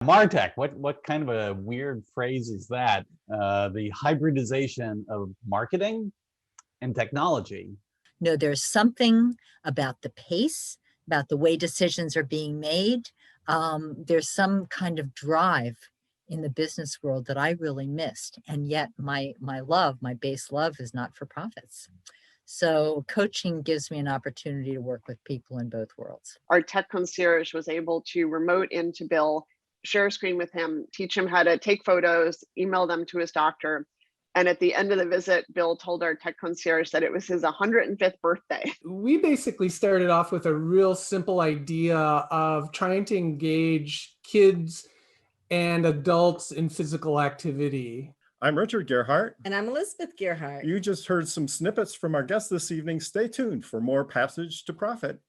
Martech, what kind of a weird phrase is that? The hybridization of marketing and technology. No, there's something about the pace, about the way decisions are being made. There's some kind of drive in the business world that I really missed. And yet my base love is not for profits. So coaching gives me an opportunity to work with people in both worlds. Our tech concierge was able to remote into Bill, share a screen with him, teach him how to take photos, email them to his doctor. And at the end of the visit, Bill told our tech concierge that it was his 105th birthday. We basically started off with a real simple idea of trying to engage kids and adults in physical activity. I'm Richard Gearhart. And I'm Elizabeth Gearhart. You just heard some snippets from our guest this evening. Stay tuned for more Passage to Profit.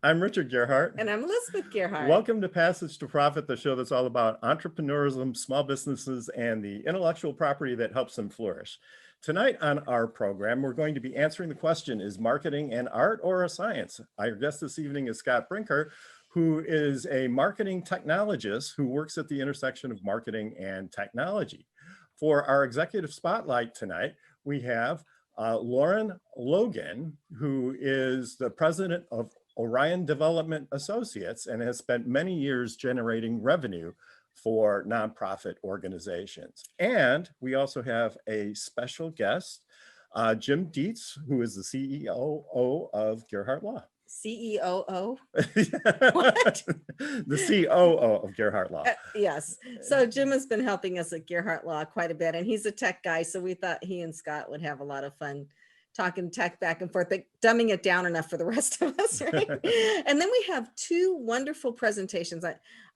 I'm Richard Gearhart. And I'm Elizabeth Gearhart. Welcome to Passage to Profit, the show that's all about entrepreneurism, small businesses, and the intellectual property that helps them flourish. Tonight on our program, we're going to be answering the question, is marketing an art or a science? Our guest this evening is Scott Brinker, who is a marketing technologist who works at the intersection of marketing and technology. For our executive spotlight tonight, we have Logan, who is the president of Orion Development Associates and has spent many years generating revenue for nonprofit organizations. And we also have a special guest, Jim Dietz, who is the CEO of Gearhart Law. CEO? What? The COO of Gearhart Law. Yes. So Jim has been helping us at Gearhart Law quite a bit, and he's a tech guy. So we thought he and Scott would have a lot of fun talking tech back and forth, but dumbing it down enough for the rest of us, right? And then we have two wonderful presentations.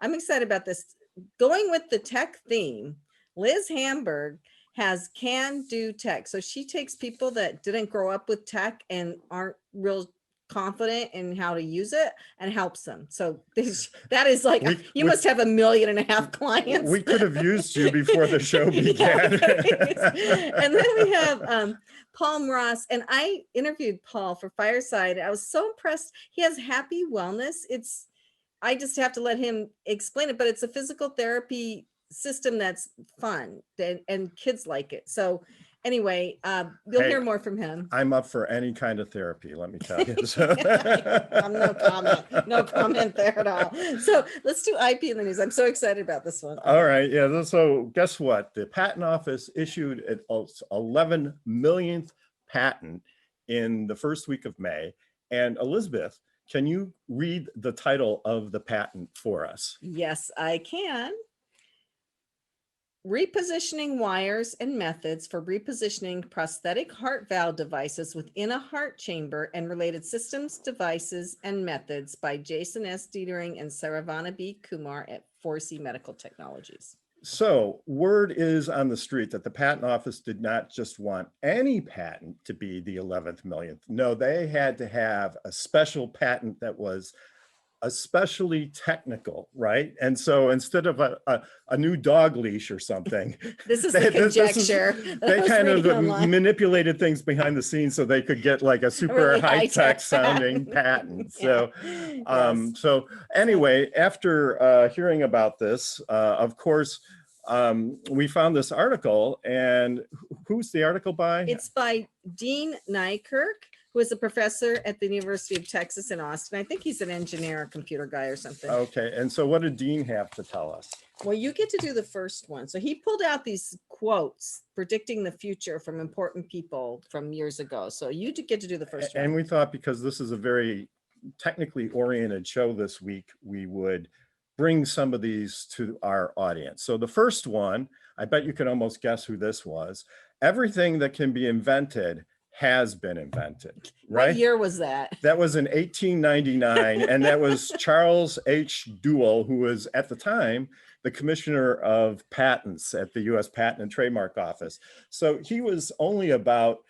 I'm excited about this. Going with the tech theme, Liz Hamburg has Candoo tech. So she takes people that didn't grow up with tech and aren't real confident in how to use it and helps them. So that is like, you must have 1.5 million clients. We could have used you before the show began. And then we have Paul Mross, and I interviewed Paul for Fireside. I was so impressed. He has Happy Wellness. I just have to let him explain it, but it's a physical therapy system that's fun and kids like it. So anyway, you'll hear more from him. I'm up for any kind of therapy, let me tell you. No comment there at all. So let's do IP in the news. I'm so excited about this one. All right, yeah, so guess what? The Patent Office issued its 11 millionth patent in the first week of May. And Elizabeth, can you read the title of the patent for us? Yes, I can. Repositioning wires and methods for repositioning prosthetic heart valve devices within a heart chamber and related systems, devices, and methods by Jason S. Dietering and Saravana B. Kumar at 4C Medical Technologies. So word is on the street that the Patent Office did not just want any patent to be the 11th millionth. No, they had to have a special patent that was especially technical, right? And so instead of a new dog leash or something, this is the conjecture. They kind of manipulated things behind the scenes so they could get like a super really high-tech sounding patent. So, yes. So anyway, after hearing about this, of course, we found this article, and who's the article by? It's by Dean Nykirk, who is a professor at the University of Texas in Austin. I think he's an engineer or computer guy or something. Okay, and so what did Dean have to tell us? Well, you get to do the first one. So he pulled out these quotes predicting the future from important people from years ago. So you get to do the first one. And we thought, because this is a very technically oriented show this week, we would bring some of these to our audience. So the first one, I bet you can almost guess who this was. Everything that can be invented has been invented, right? What year was that? That was in 1899, and that was Charles H. Duell, who was at the time the commissioner of patents at the U.S. Patent and Trademark Office. So he was only about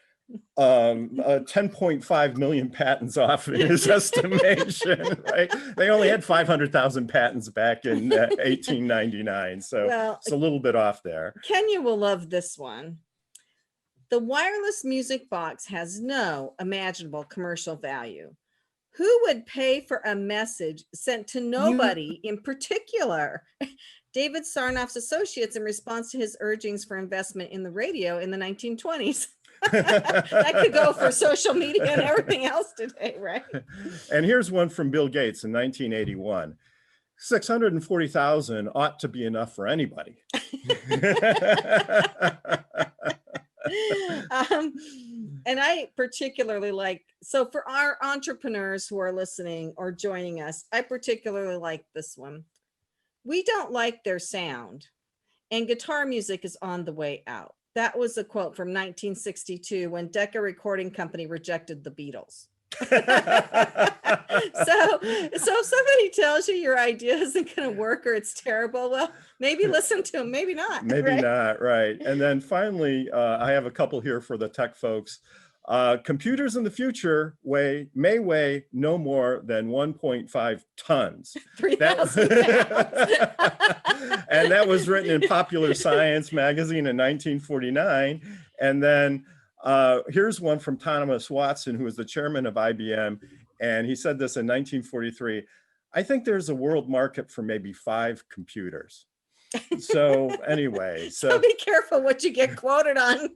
10.5 million patents off in his estimation, right? They only had 500,000 patents back in 1899, so it's a little bit off there. Kenya will love this one. The wireless music box has no imaginable commercial value. Who would pay for a message sent to nobody in particular? David Sarnoff's associates in response to his urgings for investment in the radio in the 1920s. That could go for social media and everything else today, right? And here's one from Bill Gates in 1981. 640,000 ought to be enough for anybody. And I particularly like, so for our entrepreneurs who are listening or joining us, I particularly like this one. We don't like their sound, and guitar music is on the way out. That was a quote from 1962 when Decca Recording Company rejected the Beatles. So if somebody tells you your idea isn't going to work or it's terrible, well, maybe listen to them, maybe not. Maybe right? not, right. And then finally, I have a couple here for the tech folks. Computers in the future may weigh no more than 1.5 tons. 3,000 pounds. And that was written in Popular Science magazine in 1949. And then here's one from Thomas Watson, who was the chairman of IBM. And he said this in 1943, I think there's a world market for maybe 5 computers. So anyway, so be careful what you get quoted on.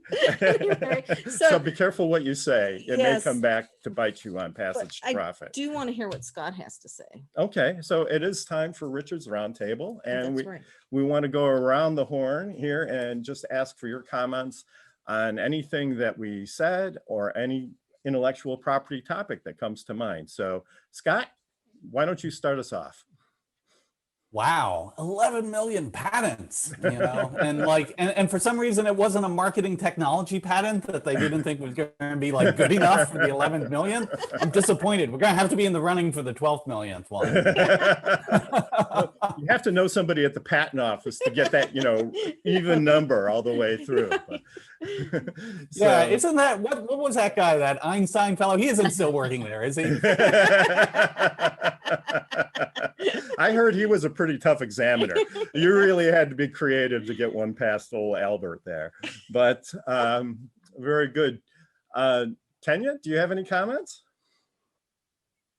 So be careful what you say. It yes, may come back to bite you on passage to profit. I do want to hear what Scott has to say. Okay, so it is time for Richard's Roundtable, and right. we want to go around the horn here and just ask for your comments on anything that we said or any intellectual property topic that comes to mind. So Scott, why don't you start us off? Wow, 11 million patents, you know, and like, and for some reason it wasn't a marketing technology patent that they didn't think was going to be like good enough for the 11 million. I'm disappointed. We're going to have to be in the running for the 12th millionth one. You have to know somebody at the patent office to get that, you know, even number all the way through. But, so, yeah, isn't that, what was that guy, that Einstein fellow? He isn't still working there, is he? I heard he was a pretty tough examiner. You really had to be creative to get one past old Albert there. But very good. Kenya, do you have any comments?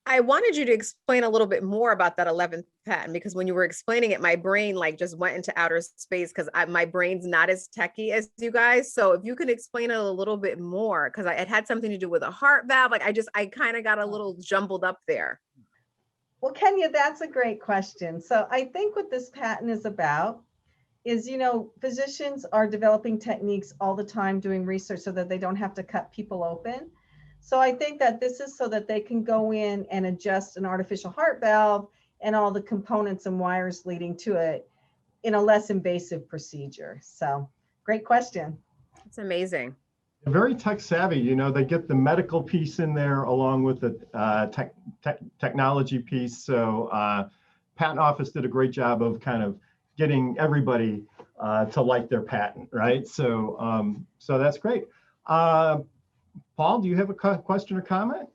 I wanted you to explain a little bit more about that 11th patent, because when you were explaining it, my brain like just went into outer space, because my brain's not as techy as you guys. So if you can explain it a little bit more, because it had something to do with a heart valve. Like I kind of got a little jumbled up there. Well, Kenya, that's a great question. So I think what this patent is about is, you know, physicians are developing techniques all the time, doing research so that they don't have to cut people open. So I think that this is so that they can go in and adjust an artificial heart valve and all the components and wires leading to it in a less invasive procedure. So great question. It's amazing. Very tech savvy, you know, they get the medical piece in there along with the technology piece. So patent office did a great job of kind of getting everybody to like their patent, right? So so that's great. Paul, do you have a question or comment?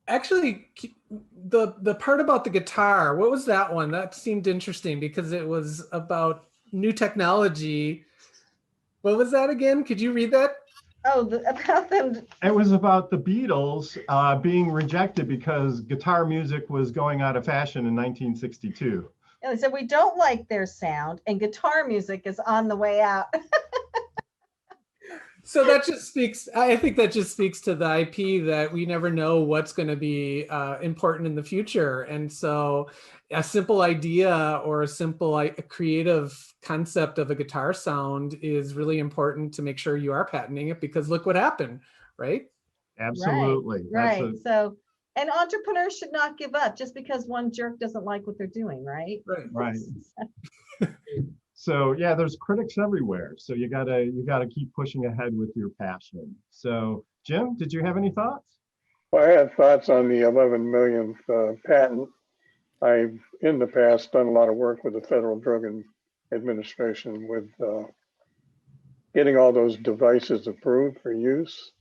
Actually, the part about the guitar, what was that one? That seemed interesting because it was about new technology. What was that again? Could you read that? Oh, about them. It was about the Beatles being rejected because guitar music was going out of fashion in 1962. And they said, we don't like their sound and guitar music is on the way out. So that just speaks, I think that just speaks to the IP that we never know what's going to be important in the future. And so a simple idea or a simple creative concept of a guitar sound is really important to make sure you are patenting it, because look what happened, right? Absolutely. Right. So, and entrepreneurs should not give up just because one jerk doesn't like what they're doing, right? Right. So yeah, there's critics everywhere. So you gotta keep pushing ahead with your passion. So Jim, did you have any thoughts? Well, I have thoughts on the 11 millionth patent. I've in the past done a lot of work with the Federal Drug Administration with getting all those devices approved for use.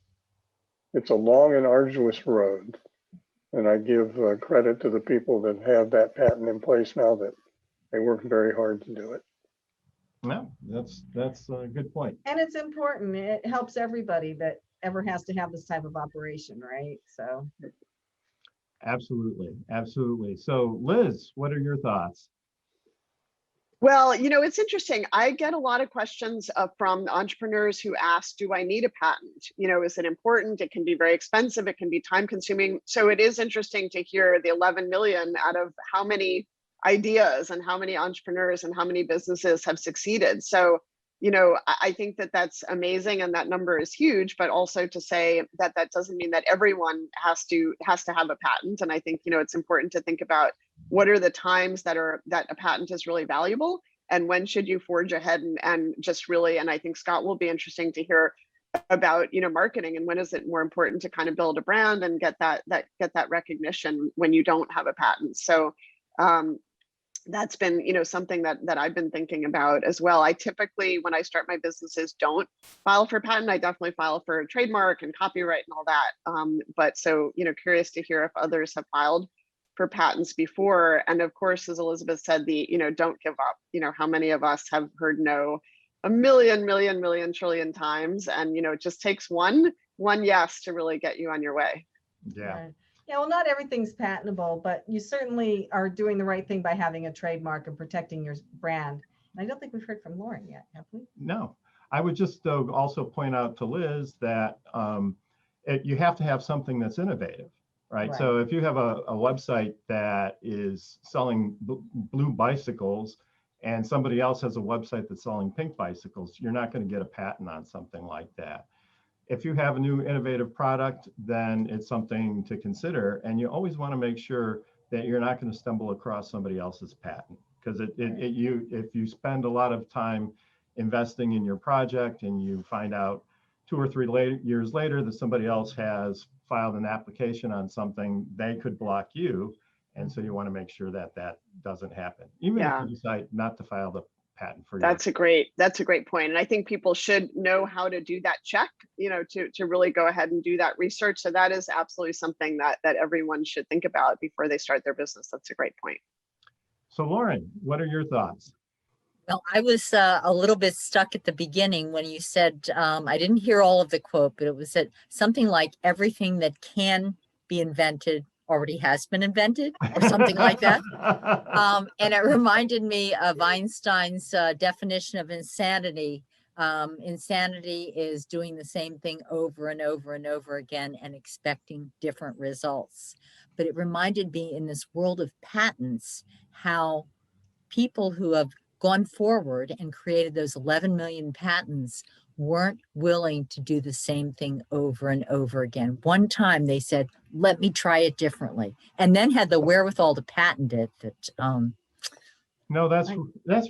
It's a long and arduous road. And I give credit to the people that have that patent in place now, that they work very hard to do it. No, that's a good point. And it's important. It helps everybody that ever has to have this type of operation, right? So. Absolutely, absolutely. So Liz, what are your thoughts? Well, it's interesting. I get a lot of questions from entrepreneurs who ask, do I need a patent? Is it important? It can be very expensive. It can be time consuming. So it is interesting to hear the 11 million out of how many ideas and how many entrepreneurs and how many businesses have succeeded. So, I think that that's amazing, and that number is huge, but also to say that that doesn't mean that everyone has to have a patent. And I think, it's important to think about what are the times that a patent is really valuable, and when should you forge ahead and just really, and I think Scott will be interesting to hear about, marketing, and when is it more important to kind of build a brand and get that recognition when you don't have a patent. So that's been, something that I've been thinking about as well. I typically, when I start my businesses, don't file for patent. I definitely file for trademark and copyright and all that. But so, curious to hear if others have filed for patents before. And of course, as Elizabeth said, don't give up. How many of us have heard no a million trillion times? And, it just takes one yes to really get you on your way. Yeah. Right. Yeah, well, not everything's patentable, but you certainly are doing the right thing by having a trademark and protecting your brand. And I don't think we've heard from Lauren yet, have we? No, I would just also point out to Liz that you have to have something that's innovative, right? So if you have a website that is selling blue bicycles and somebody else has a website that's selling pink bicycles, you're not going to get a patent on something like that. If you have a new innovative product, then it's something to consider. And you always want to make sure that you're not going to stumble across somebody else's patent. Because if you spend a lot of time investing in your project and you find out 2 or 3 years later that somebody else has filed an application on something, they could block you. And so you want to make sure that that doesn't happen, even if you decide not to file the patent for you. That's a great point. And I think people should know how to do that check, to really go ahead and do that research. So that is absolutely something that everyone should think about before they start their business. That's a great point. So Lauren, what are your thoughts? Well, I was a little bit stuck at the beginning when you said, I didn't hear all of the quote, but it was that something like everything that can be invented already has been invented, or something like that. And it reminded me of Einstein's definition of insanity. Insanity is doing the same thing over and over and over again and expecting different results. But it reminded me, in this world of patents, how people who have gone forward and created those 11 million patents weren't willing to do the same thing over and over again. One time they said, let me try it differently, and then had the wherewithal to patent it. No, that's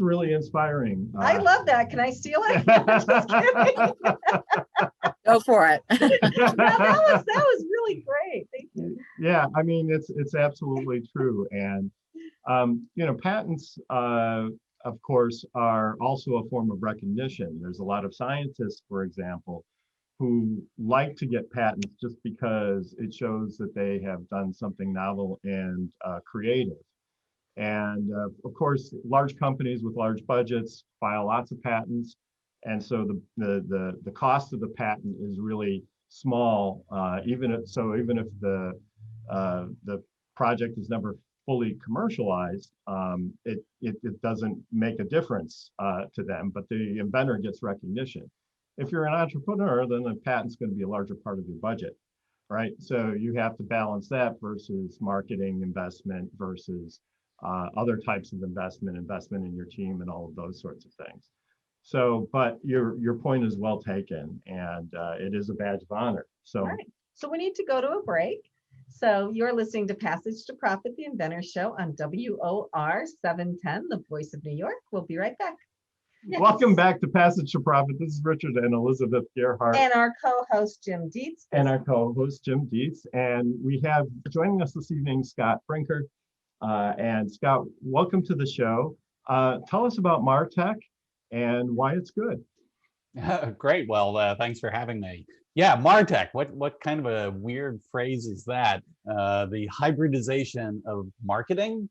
really inspiring. I love that. Can I steal it? Just kidding. Go for it. that was really great. Thank you. Yeah, I mean, it's absolutely true. And, patents, of course, are also a form of recognition. There's a lot of scientists, for example, who like to get patents just because it shows that they have done something novel and creative. And of course, large companies with large budgets file lots of patents. And so the cost of the patent is really small, even if the project is never fully commercialized, it doesn't make a difference to them, but the inventor gets recognition. If you're an entrepreneur, then the patent's going to be a larger part of your budget, right? So you have to balance that versus marketing investment versus other types of investment in your team and all of those sorts of things. So, but your point is well taken, and it is a badge of honor. So, all right. So we need to go to a break. So you're listening to Passage to Profit, the Inventor Show on WOR 710, the Voice of New York. We'll be right back. Yes. Welcome back to Passage to Profit. This is Richard and Elizabeth Gearhart. And our co-host, Jim Dietz. And we have joining us this evening, Scott Brinker. And Scott, welcome to the show. Tell us about Martech and why it's good. Great. Well, thanks for having me. Yeah, Martech. What kind of a weird phrase is that? The hybridization of marketing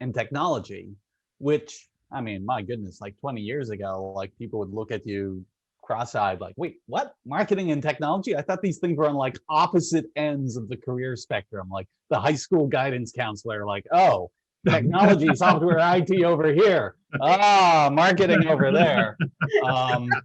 and technology, which, I mean, my goodness, like 20 years ago, like people would look at you cross-eyed, like, wait, what? Marketing and technology? I thought these things were on like opposite ends of the career spectrum, like the high school guidance counselor, like, oh, technology, software, IT over here. Ah, marketing over there.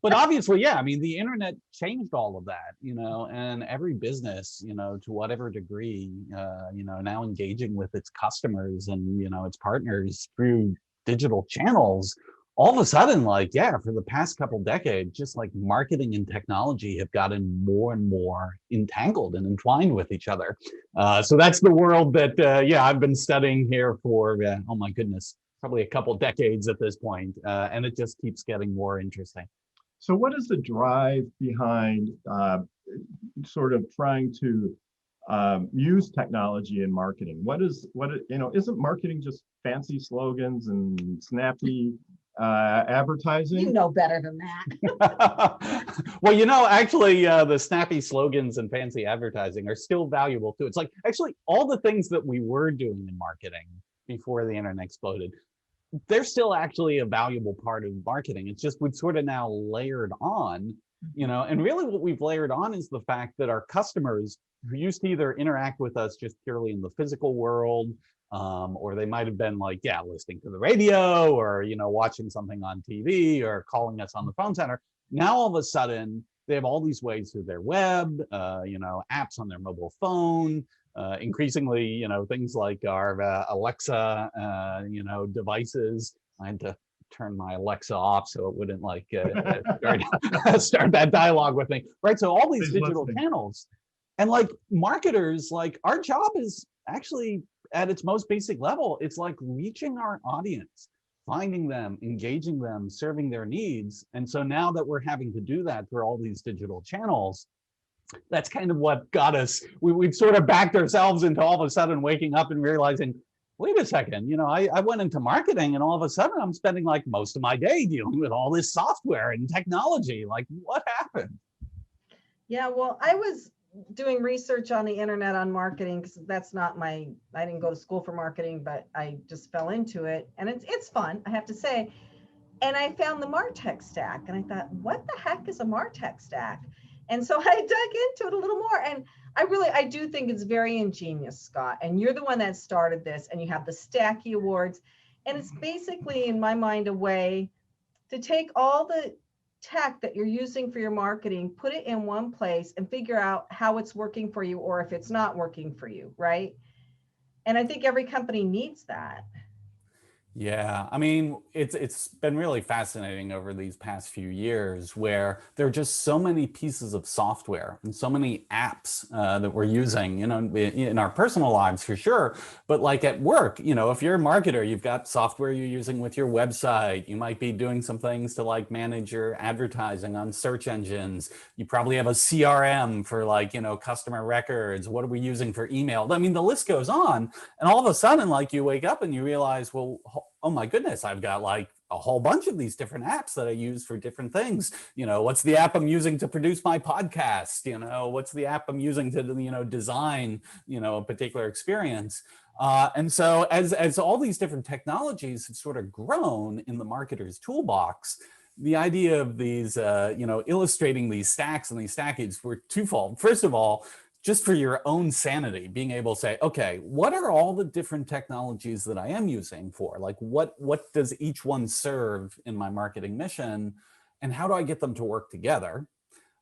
But obviously, yeah, I mean, the internet changed all of that, and every business, to whatever degree, now engaging with its customers and, its partners through digital channels, all of a sudden, like, yeah, for the past couple decades, just like marketing and technology have gotten more and more entangled and entwined with each other. So that's the world that, yeah, I've been studying here for, oh my goodness, probably a couple decades at this point, and it just keeps getting more interesting. So what is the drive behind sort of trying to use technology in marketing? Isn't marketing just fancy slogans and snappy advertising? You know better than that. Well, actually, the snappy slogans and fancy advertising are still valuable too. It's like actually all the things that we were doing in marketing before the internet exploded, they're still actually a valuable part of marketing. It's just we've sort of now layered on, and really what we've layered on is the fact that our customers who used to either interact with us just purely in the physical world, or they might have been like, yeah, listening to the radio or, watching something on TV or calling us on the phone center. Now, all of a sudden, they have all these ways through their web, apps on their mobile phone, increasingly, things like our Alexa, devices. I had to turn my Alexa off so it wouldn't like start that dialogue with me, right? So all these digital channels, and like marketers, like our job is actually at its most basic level, it's like reaching our audience, finding them, engaging them, serving their needs. And so now that we're having to do that through all these digital channels, that's kind of what got us. We've sort of backed ourselves into all of a sudden waking up and realizing, wait a second, I went into marketing and all of a sudden I'm spending like most of my day dealing with all this software and technology. Like, what happened? Yeah, well, I was doing research on the internet on marketing because that's not I didn't go to school for marketing, but I just fell into it, and it's fun, I have to say. And I found the Martech Stack, and I thought, what the heck is a Martech Stack? And so I dug into it a little more, and I do think it's very ingenious, Scott. And you're the one that started this, and you have the Stacky Awards, and it's basically, in my mind, a way to take all the tech that you're using for your marketing, put it in one place and figure out how it's working for you or if it's not working for you, right? And I think every company needs that. Yeah, I mean, it's been really fascinating over these past few years where there are just so many pieces of software and so many apps that we're using, in our personal lives for sure. But like at work, if you're a marketer, you've got software you're using with your website. You might be doing some things to like manage your advertising on search engines. You probably have a CRM for like, customer records. What are we using for email? I mean, the list goes on. And all of a sudden, like you wake up and you realize, well, oh my goodness, I've got like a whole bunch of these different apps that I use for different things. What's the app I'm using to produce my podcast? What's the app I'm using to, design, a particular experience? And so as all these different technologies have sort of grown in the marketer's toolbox, the idea of these, illustrating these stacks and these stackages were twofold. First of all, just for your own sanity, being able to say, okay, what are all the different technologies that I am using for? Like, what does each one serve in my marketing mission? And how do I get them to work together?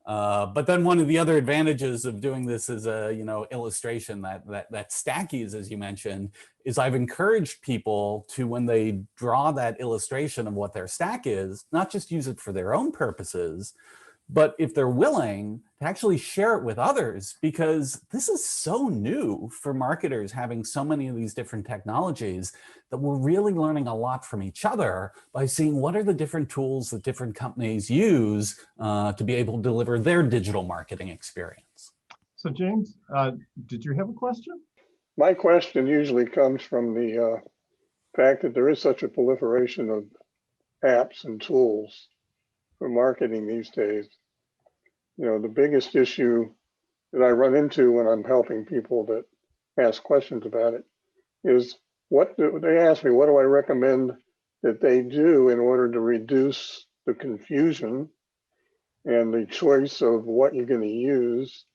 But then one of the other advantages of doing this as a, illustration that stackies, as you mentioned, is I've encouraged people to, when they draw that illustration of what their stack is, not just use it for their own purposes, but if they're willing to actually share it with others, because this is so new for marketers having so many of these different technologies that we're really learning a lot from each other by seeing what are the different tools that different companies use to be able to deliver their digital marketing experience. So James, did you have a question? My question usually comes from the fact that there is such a proliferation of apps and tools for marketing these days. The biggest issue that I run into when I'm helping people that ask questions about it is they ask me, what do I recommend that they do in order to reduce the confusion and the choice of what you're going to use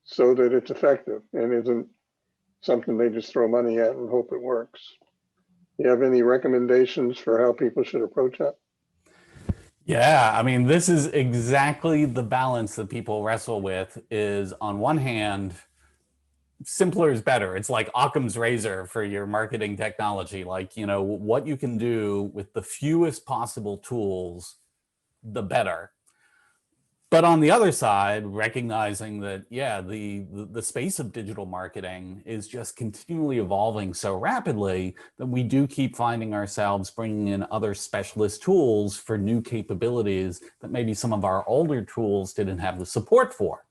so that it's effective and isn't something they just throw money at and hope it works. You have any recommendations for how people should approach that? Yeah, I mean, this is exactly the balance that people wrestle with. Is on one hand, simpler is better. It's like Occam's razor for your marketing technology. Like, you know, what you can do with the fewest possible tools, the better. But on the other side, recognizing that, yeah, the space of digital marketing is just continually evolving so rapidly that we do keep finding ourselves bringing in other specialist tools for new capabilities that maybe some of our older tools didn't have the support for.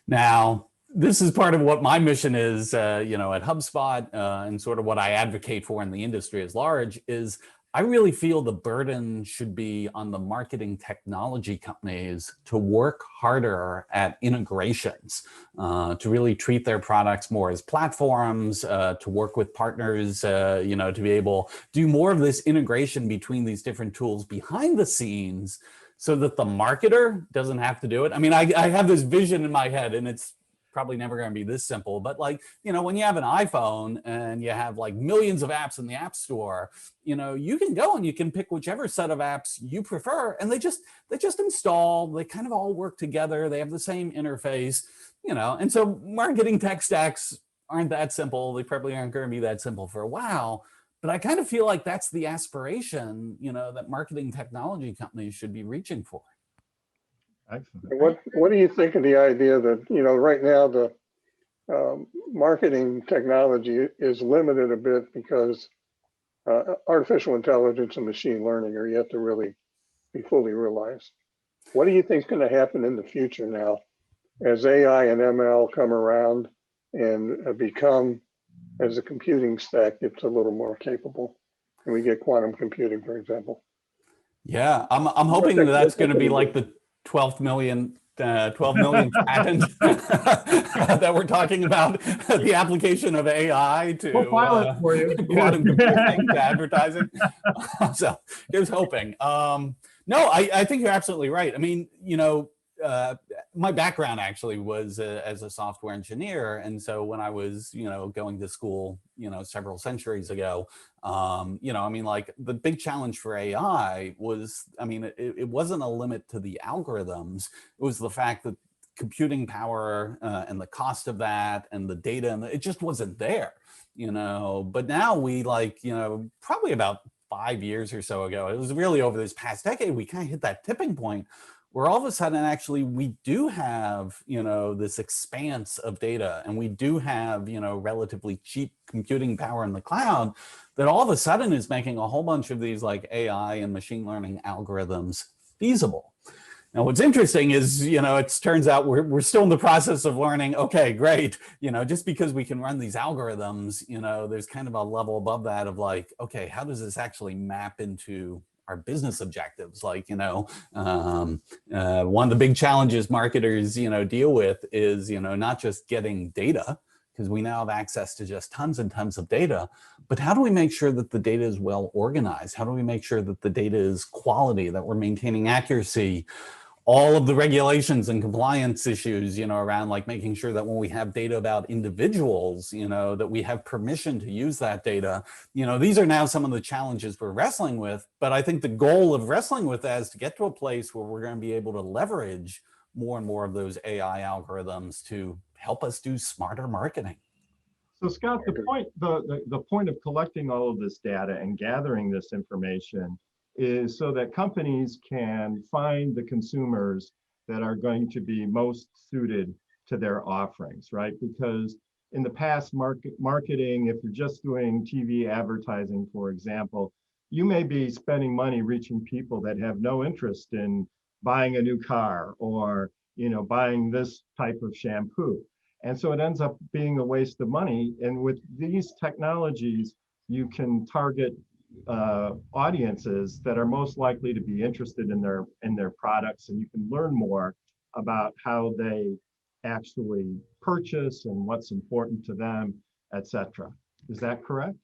Now, this is part of what my mission is, you know, at HubSpot, and sort of what I advocate for in the industry as large is I really feel the burden should be on the marketing technology companies to work harder at integrations, to really treat their products more as platforms, to work with partners, you know, to be able to do more of this integration between these different tools behind the scenes so that the marketer doesn't have to do it. I mean, I have this vision in my head, and it's probably never going to be this simple, but like, you know, when you have an iPhone and you have like millions of apps in the App Store, you know, you can go and you can pick whichever set of apps you prefer, and they just install. They kind of all work together. They have the same interface, you know, and so marketing tech stacks aren't that simple. They probably aren't going to be that simple for a while, but I kind of feel like that's the aspiration, you know, that marketing technology companies should be reaching for. Excellent. What do you think of the idea that, you know, right now the marketing technology is limited a bit because artificial intelligence and machine learning are yet to really be fully realized. What do you think is going to happen in the future now as AI and ML come around and become, as a computing stack, gets a little more capable, and we get quantum computing, for example? Yeah, I'm hoping that that's going to be like the 12 million patent that we're talking about, the application of AI to for you. quantum computing to advertising. So here's hoping. No, I think you're absolutely right. I mean, you know, my background actually was as a software engineer, and so when I was, you know, going to school, you know, several centuries ago, you know, I mean, like the big challenge for AI was, I mean, it wasn't a limit to the algorithms. It was the fact that computing power and the cost of that and the data, and it just wasn't there, you know. But now we, like, you know, probably about 5 years or so ago, it was really over this past decade, we kind of hit that tipping point where all of a sudden, actually, we do have, you know, this expanse of data, and we do have, you know, relatively cheap computing power in the cloud that all of a sudden is making a whole bunch of these like AI and machine learning algorithms feasible. Now, what's interesting is, you know, it turns out we're still in the process of learning, okay, great, you know, just because we can run these algorithms, you know, there's kind of a level above that of like, okay, how does this actually map into our business objectives? Like, you know, one of the big challenges marketers, you know, deal with is, you know, not just getting data, because we now have access to just tons and tons of data, but how do we make sure that the data is well organized? How do we make sure that the data is quality, that we're maintaining accuracy? All of the regulations and compliance issues, you know, around like making sure that when we have data about individuals, you know, that we have permission to use that data. You know, these are now some of the challenges we're wrestling with. But I think the goal of wrestling with that is to get to a place where we're going to be able to leverage more and more of those AI algorithms to help us do smarter marketing. So Scott, the point of collecting all of this data and gathering this information is so that companies can find the consumers that are going to be most suited to their offerings, right? Because in the past, marketing, if you're just doing TV advertising, for example, you may be spending money reaching people that have no interest in buying a new car or, you know, buying this type of shampoo. And so it ends up being a waste of money. And with these technologies, you can target audiences that are most likely to be interested in their products, and you can learn more about how they actually purchase and what's important to them, etc. Is that correct?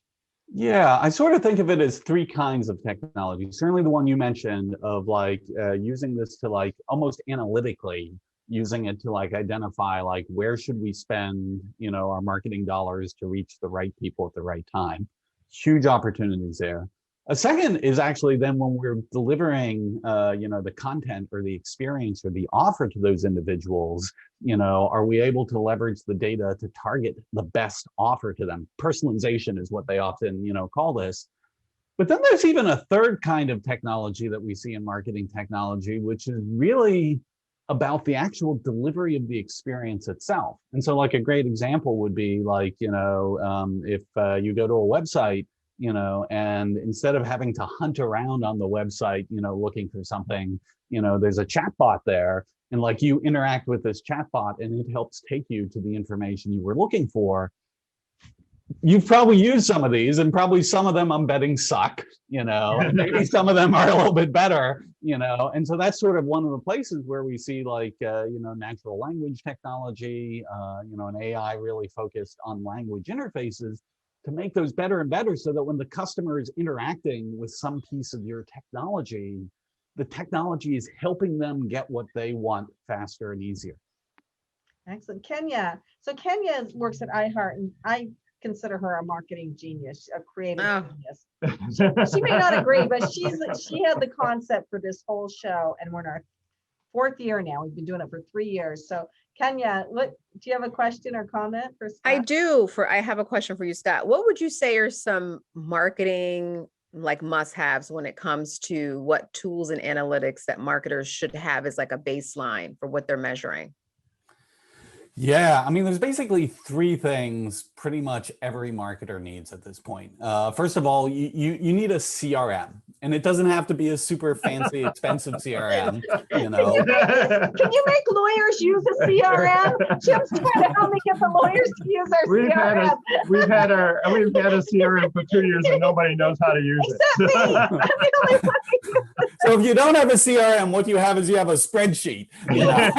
Yeah, I sort of think of it as three kinds of technology. Certainly the one you mentioned of like using this to like almost analytically using it to like identify like where should we spend, you know, our marketing dollars to reach the right people at the right time. Huge opportunities there. A second is actually then when we're delivering, you know, the content or the experience or the offer to those individuals, you know, are we able to leverage the data to target the best offer to them? Personalization is what they often, you know, call this. But then there's even a third kind of technology that we see in marketing technology, which is really about the actual delivery of the experience itself. And so like a great example would be like, you know, if you go to a website, you know, and instead of having to hunt around on the website, you know, looking for something, you know, there's a chatbot there, and like you interact with this chatbot and it helps take you to the information you were looking for. You've probably used some of these, and probably some of them I'm betting suck, you know, and maybe some of them are a little bit better, you know, and so that's sort of one of the places where we see like, you know, natural language technology, you know, an AI really focused on language interfaces to make those better and better so that when the customer is interacting with some piece of your technology, the technology is helping them get what they want faster and easier. Excellent. Kenya. So Kenya works at iHeart, and I consider her a marketing genius, a creative genius. She may not agree, but she had the concept for this whole show, and we're in our 4th year now. We've been doing it for 3 years. So Kenya, do you have a question or comment for Scott? I do. I have a question for you, Scott. What would you say are some marketing like must-haves when it comes to what tools and analytics that marketers should have as like a baseline for what they're measuring? Yeah, I mean, there's basically 3 things pretty much every marketer needs at this point. First of all, you need a CRM, and it doesn't have to be a super fancy, expensive CRM. You know, Can you make lawyers use a CRM? Jim's trying to help me get the lawyers to use our CRM. We've had a CRM for 2 years and nobody knows how to use it. So if you don't have a CRM, what you have is you have a spreadsheet, you know,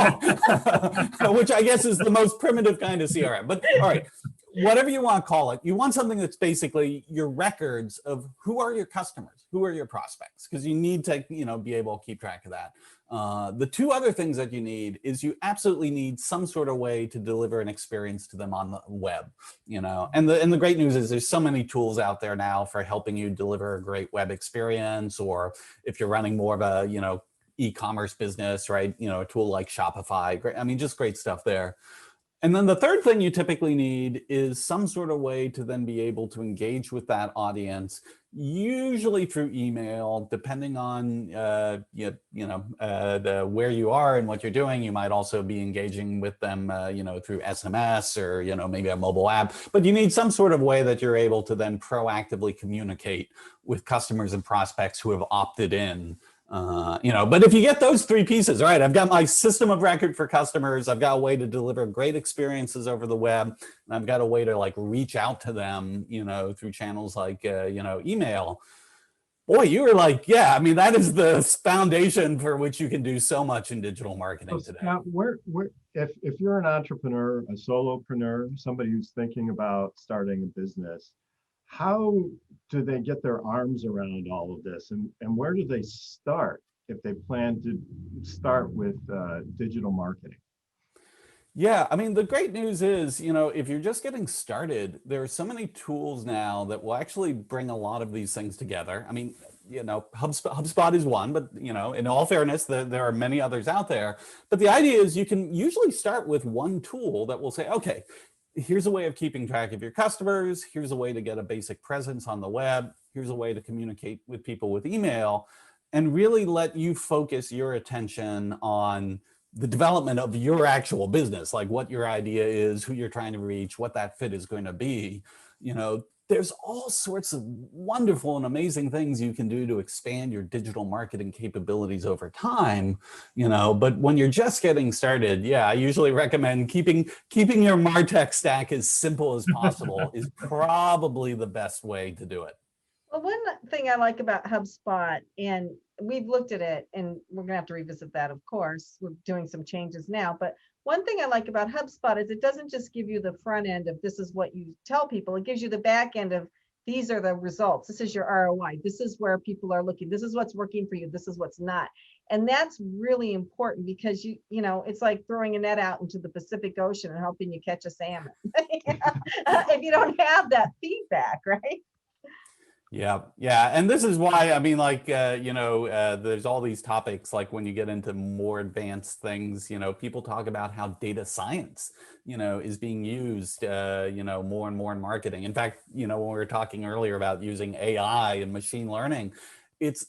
which I guess is the most primitive kind of CRM. But all right, whatever you want to call it, you want something that's basically your records of who are your customers, who are your prospects, because you need to, you know, be able to keep track of that. The 2 other things that you need is you absolutely need some sort of way to deliver an experience to them on the web, you know, and the great news is there's so many tools out there now for helping you deliver a great web experience, or if you're running more of a, you know, e-commerce business, right? You know, a tool like Shopify, great, I mean, just great stuff there. And then the third thing you typically need is some sort of way to then be able to engage with that audience, usually through email, depending on where you are and what you're doing. You might also be engaging with them, you know, through SMS or, you know, maybe a mobile app. But you need some sort of way that you're able to then proactively communicate with customers and prospects who have opted in. You know, but if you get those 3 pieces, right, I've got my system of record for customers, I've got a way to deliver great experiences over the web, and I've got a way to like reach out to them, you know, through channels like, you know, email. Boy, you were like, yeah, I mean, that is the foundation for which you can do so much in digital marketing today. Scott, if you're an entrepreneur, a solopreneur, somebody who's thinking about starting a business, how do they get their arms around all of this, and where do they start if they plan to start with digital marketing? Yeah, I mean, the great news is, you know, if you're just getting started, there are so many tools now that will actually bring a lot of these things together. I mean, you know, HubSpot is one, but, you know, in all fairness, there are many others out there. But the idea is you can usually start with one tool that will say, okay, here's a way of keeping track of your customers. Here's a way to get a basic presence on the web. Here's a way to communicate with people with email, and really let you focus your attention on the development of your actual business, like what your idea is, who you're trying to reach, what that fit is going to be. You know, there's all sorts of wonderful and amazing things you can do to expand your digital marketing capabilities over time, you know, but when you're just getting started, yeah, I usually recommend keeping your Martech stack as simple as possible is probably the best way to do it. Well, one thing I like about HubSpot, and we've looked at it, and we're gonna have to revisit that, of course. We're doing some changes now, but one thing I like about HubSpot is it doesn't just give you the front end of this is what you tell people. It gives you the back end of these are the results. This is your ROI. This is where people are looking. This is what's working for you. This is what's not. And that's really important because you know, it's like throwing a net out into the Pacific Ocean and hoping you catch a salmon. If you don't have that feedback, right? Yeah, yeah, and this is why, I mean, like, there's all these topics, like when you get into more advanced things, people talk about how data science, is being used, more and more in marketing. In fact, when we were talking earlier about using AI and machine learning,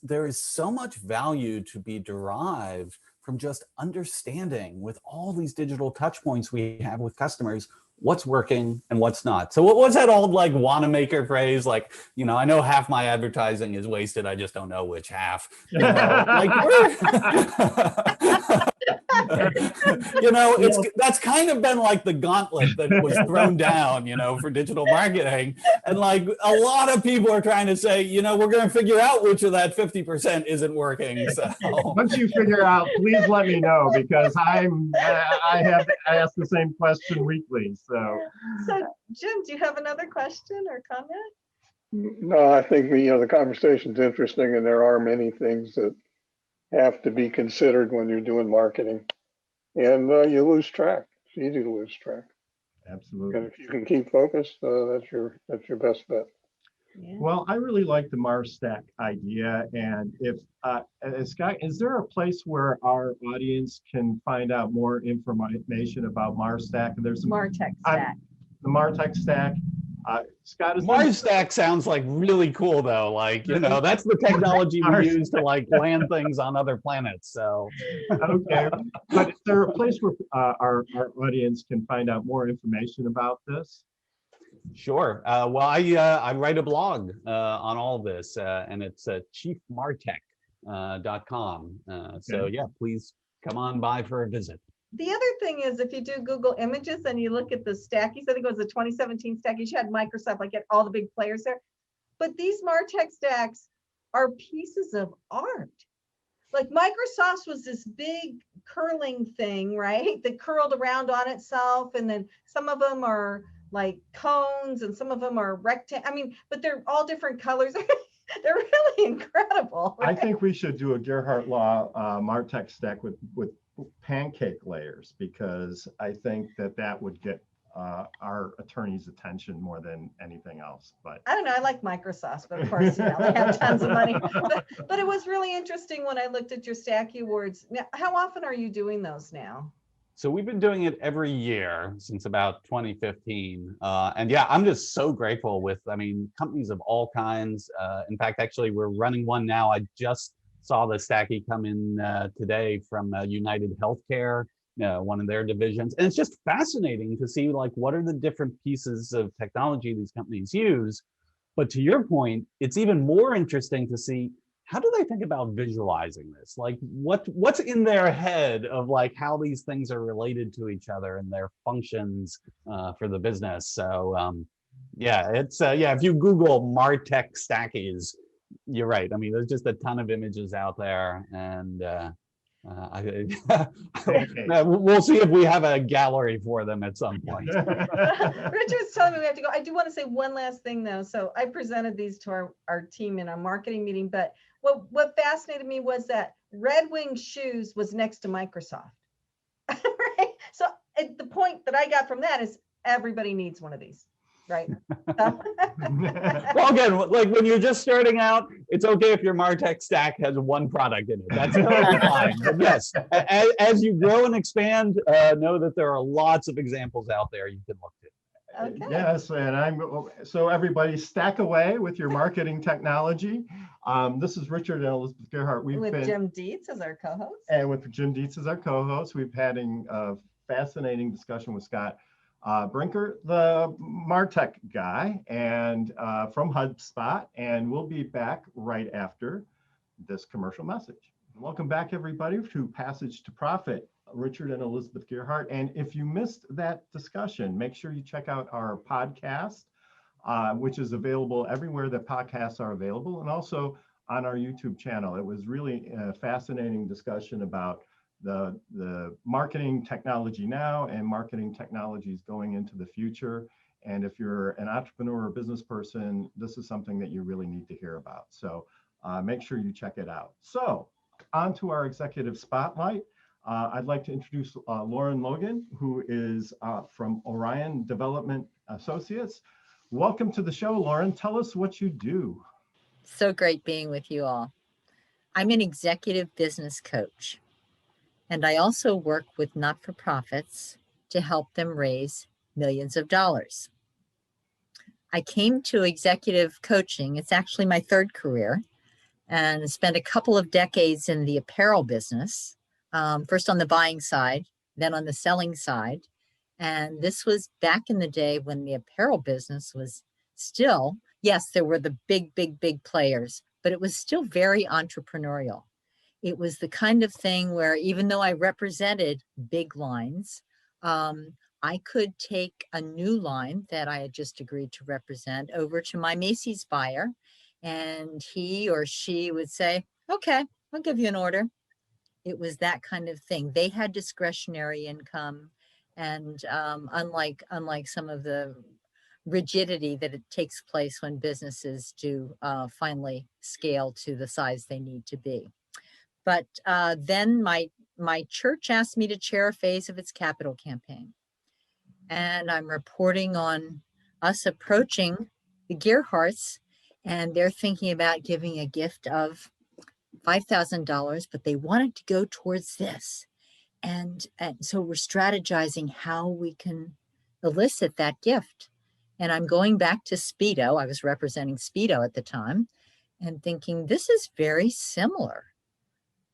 there is so much value to be derived from just understanding, with all these digital touch points we have with customers, what's working and what's not. So what was that old like Wanamaker phrase? Like, I know half my advertising is wasted. I just don't know which half. That's kind of been like the gauntlet that was thrown down, for digital marketing. And like a lot of people are trying to say, we're going to figure out which of that 50% isn't working. So once you figure out, please let me know, because I ask the same question weekly. So Jim, do you have another question or comment? No, I think the conversation's interesting, and there are many things that have to be considered when you're doing marketing, and you lose track. It's easy to lose track. Absolutely. And if you can keep focused, that's your best bet. Yeah. Well, I really like the Mross Stack idea. And if Scott, is there a place where our audience can find out more information about Mross Stack? And there's some Martech Stack. The Martech Stack. Scott, is Mross Stack sounds like really cool though. Like, that's the technology we use to like land things on other planets. So okay, but is there a place where our audience can find out more information about this? Sure. Well, I write a blog on all of this, and it's chiefmartech.com. So yeah, please come on by for a visit. The other thing is, if you do Google Images and you look at the stackies, I think it was the 2017 stackies, you had Microsoft, like, get all the big players there. But these Martech stacks are pieces of art. Like Microsoft's was this big curling thing, right? That curled around on itself. And then some of them are like cones and some of them are rectangles. I mean, but they're all different colors. They're really incredible. Right? I think we should do a Gearhart Law Martech stack with pancake layers, because I think that would get our attorney's attention more than anything else. But I don't know, I like Microsoft, but of course, they have tons of money. But it was really interesting when I looked at your Stacky Awards. Now, how often are you doing those now? So we've been doing it every year since about 2015. And yeah, I'm just so grateful with, companies of all kinds. In fact, actually, we're running one now. I just saw the Stacky come in today from United Healthcare, one of their divisions. And it's just fascinating to see, like, what are the different pieces of technology these companies use. But to your point, it's even more interesting to see, how do they think about visualizing this? Like, what's in their head of like how these things are related to each other and their functions for the business. So yeah, it's if you Google Martech Stackies, you're right. There's just a ton of images out there, and we'll see if we have a gallery for them at some point. Richard's telling me we have to go. I do want to say one last thing though. So I presented these to our team in our marketing meeting, but what fascinated me was that Red Wing shoes was next to Microsoft. Right? So the point that I got from that is everybody needs one of these. Right. Well, again, like when you're just starting out, it's okay if your Martech stack has one product in it. That's totally fine. But yes, as you grow and expand, know that there are lots of examples out there you can look to. Okay. Yes, and so everybody stack away with your marketing technology. This is Richard and Elizabeth Gearhart. With Jim Dietz as our co-host. And with Jim Dietz as our co-host. We've had a fascinating discussion with Scott Brinker, the Martech guy, and from HubSpot, and we'll be back right after this commercial message. Welcome back, everybody, to Passage to Profit. Richard and Elizabeth Gearhart. And if you missed that discussion, make sure you check out our podcast, which is available everywhere that podcasts are available, and also on our YouTube channel. It was really a fascinating discussion about the marketing technology now and marketing technologies going into the future. And if you're an entrepreneur or business person, this is something that you really need to hear about. So make sure you check it out. So on to our executive spotlight. I'd like to introduce Lauren Logan, who is from Orion Development Associates. Welcome to the show, Lauren. Tell us what you do. So great being with you all. I'm an executive business coach, and I also work with not-for-profits to help them raise millions of dollars. I came to executive coaching, it's actually my third career, and spent a couple of decades in the apparel business, first on the buying side, then on the selling side. And this was back in the day when the apparel business was still, yes, there were the big players, but it was still very entrepreneurial. It was the kind of thing where even though I represented big lines, I could take a new line that I had just agreed to represent over to my Macy's buyer, and he or she would say, okay, I'll give you an order. It was that kind of thing. They had discretionary income, and unlike some of the rigidity that it takes place when businesses do finally scale to the size they need to be. But then my church asked me to chair a phase of its capital campaign. And I'm reporting on us approaching the Gearharts, and they're thinking about giving a gift of $5,000, but they wanted to go towards this. And so we're strategizing how we can elicit that gift. And I'm going back to Speedo. I was representing Speedo at the time and thinking, this is very similar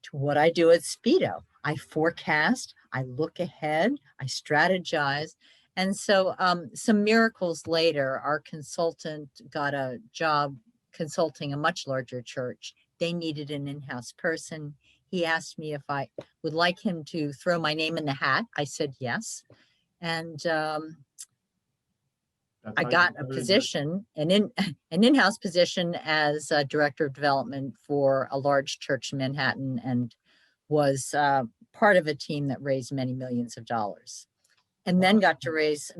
to what I do at Speedo. I forecast, I look ahead, I strategize. And so some miracles later, our consultant got a job consulting a much larger church. They needed an in-house person. He asked me if I would like him to throw my name in the hat. I said yes. And I got a position, an in-house position as a director of development for a large church in Manhattan, and was part of a team that raised many millions of dollars. And then got to raise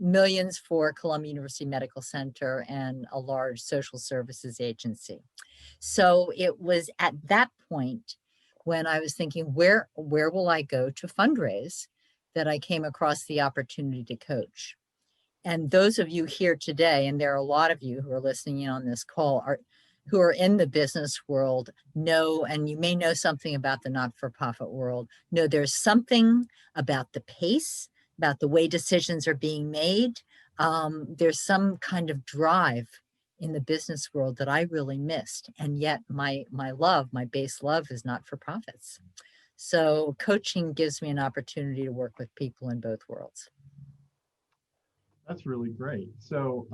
millions for Columbia University Medical Center and a large social services agency. So it was at that point when I was thinking, where will I go to fundraise, that I came across the opportunity to coach. And those of you here today, and there are a lot of you who are listening in on this call, who are in the business world, know, and you may know something about the not-for-profit world, know there's something about the pace, about the way decisions are being made. There's some kind of drive in the business world that I really missed. And yet my base love is not-for-profits. So coaching gives me an opportunity to work with people in both worlds. That's really great. So,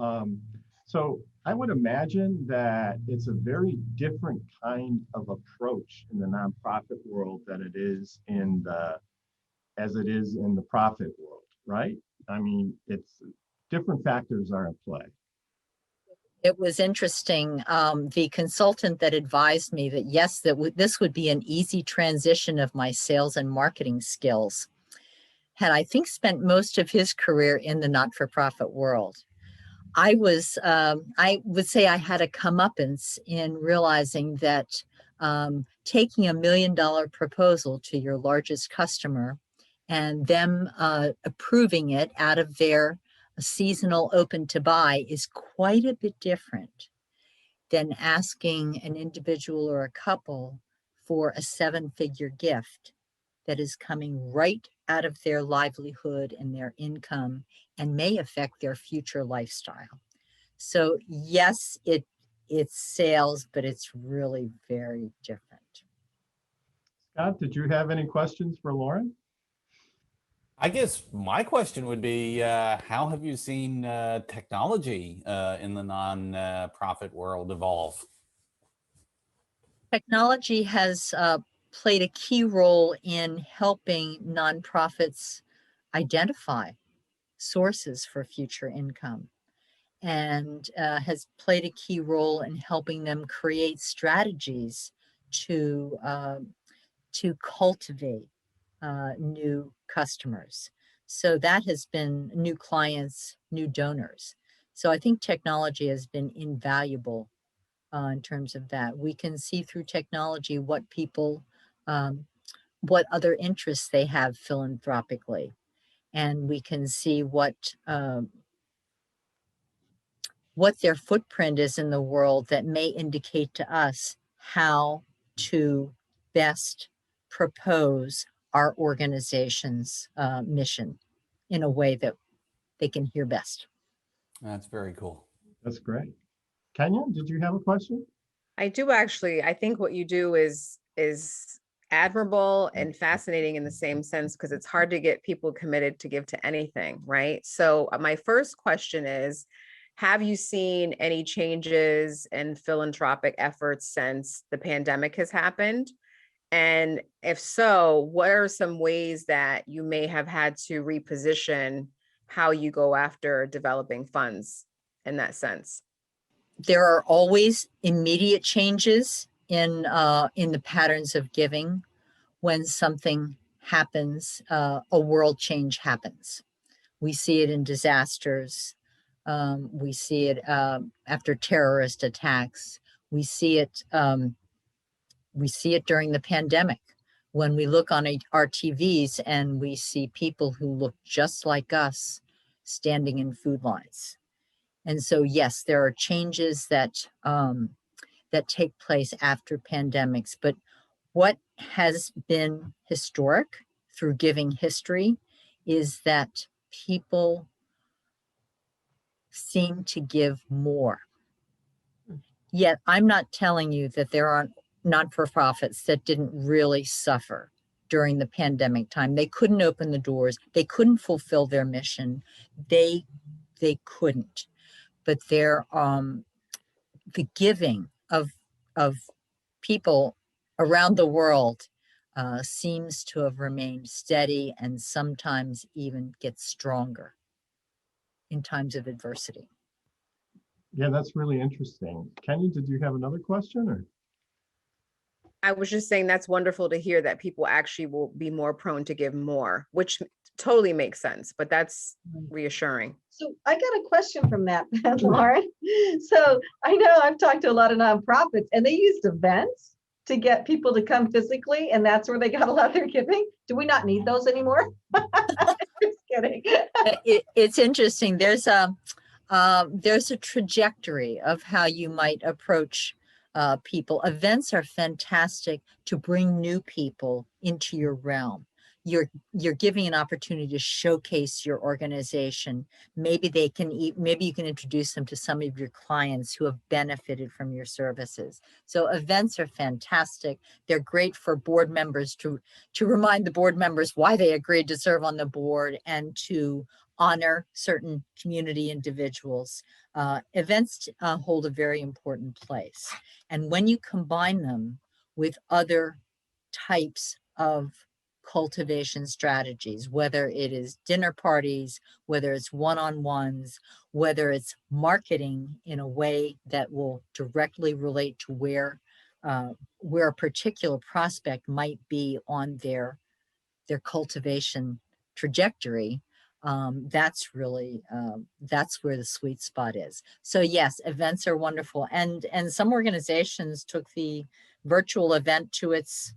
so I would imagine that it's a very different kind of approach in the nonprofit world than it is in as it is in the profit world, right? I mean, it's different factors are at play. It was interesting. The consultant that advised me that yes, this would be an easy transition of my sales and marketing skills, had, I think, spent most of his career in the not-for-profit world. I would say I had a comeuppance in realizing that taking $1 million proposal to your largest customer and them approving it out of their seasonal open to buy is quite a bit different than asking an individual or a couple for a 7-figure gift that is coming right out of their livelihood and their income and may affect their future lifestyle. So yes, it's sales, but it's really very different. Scott, did you have any questions for Lauren? I guess my question would be, how have you seen technology in the non-profit world evolve? Technology has played a key role in helping nonprofits identify sources for future income, and has played a key role in helping them create strategies to cultivate new customers. So that has been new clients, new donors. So I think technology has been invaluable in terms of that. We can see through technology what people, what other interests they have philanthropically. And we can see what their footprint is in the world that may indicate to us how to best propose our organization's mission in a way that they can hear best. That's very cool. That's great. Kenya, did you have a question? I do actually. I think what you do is admirable and fascinating in the same sense, because it's hard to get people committed to give to anything, right? So my first question is, have you seen any changes in philanthropic efforts since the pandemic has happened? And if so, what are some ways that you may have had to reposition how you go after developing funds in that sense? There are always immediate changes in the patterns of giving when something happens, a world change happens. We see it in disasters. We see it after terrorist attacks. We see it during the pandemic when we look on our TVs and we see people who look just like us standing in food lines. And so, yes, there are changes that take place after pandemics. But what has been historic through giving history is that people seem to give more. Yet I'm not telling you that there aren't not-for-profits that didn't really suffer during the pandemic time. They couldn't open the doors. They couldn't fulfill their mission. They couldn't. But the giving of people around the world seems to have remained steady and sometimes even gets stronger in times of adversity. Yeah, that's really interesting. Kenya, did you have another question or? I was just saying that's wonderful to hear that people actually will be more prone to give more, which totally makes sense, but that's reassuring. So I got a question from that, Lauren. So I know I've talked to a lot of nonprofits and they used events to get people to come physically, and that's where they got a lot of their giving. Do we not need those anymore? Just kidding. It's interesting. There's a trajectory of how you might approach people. Events are fantastic to bring new people into your realm. You're giving an opportunity to showcase your organization. Maybe you can introduce them to some of your clients who have benefited from your services. So events are fantastic. They're great for board members to remind the board members why they agreed to serve on the board and to honor certain community individuals. Events hold a very important place. And when you combine them with other types of cultivation strategies, whether it is dinner parties, whether it's one-on-ones, whether it's marketing in a way that will directly relate to where a particular prospect might be on their cultivation trajectory, that's really that's where the sweet spot is. So yes, events are wonderful, and some organizations took the virtual event to its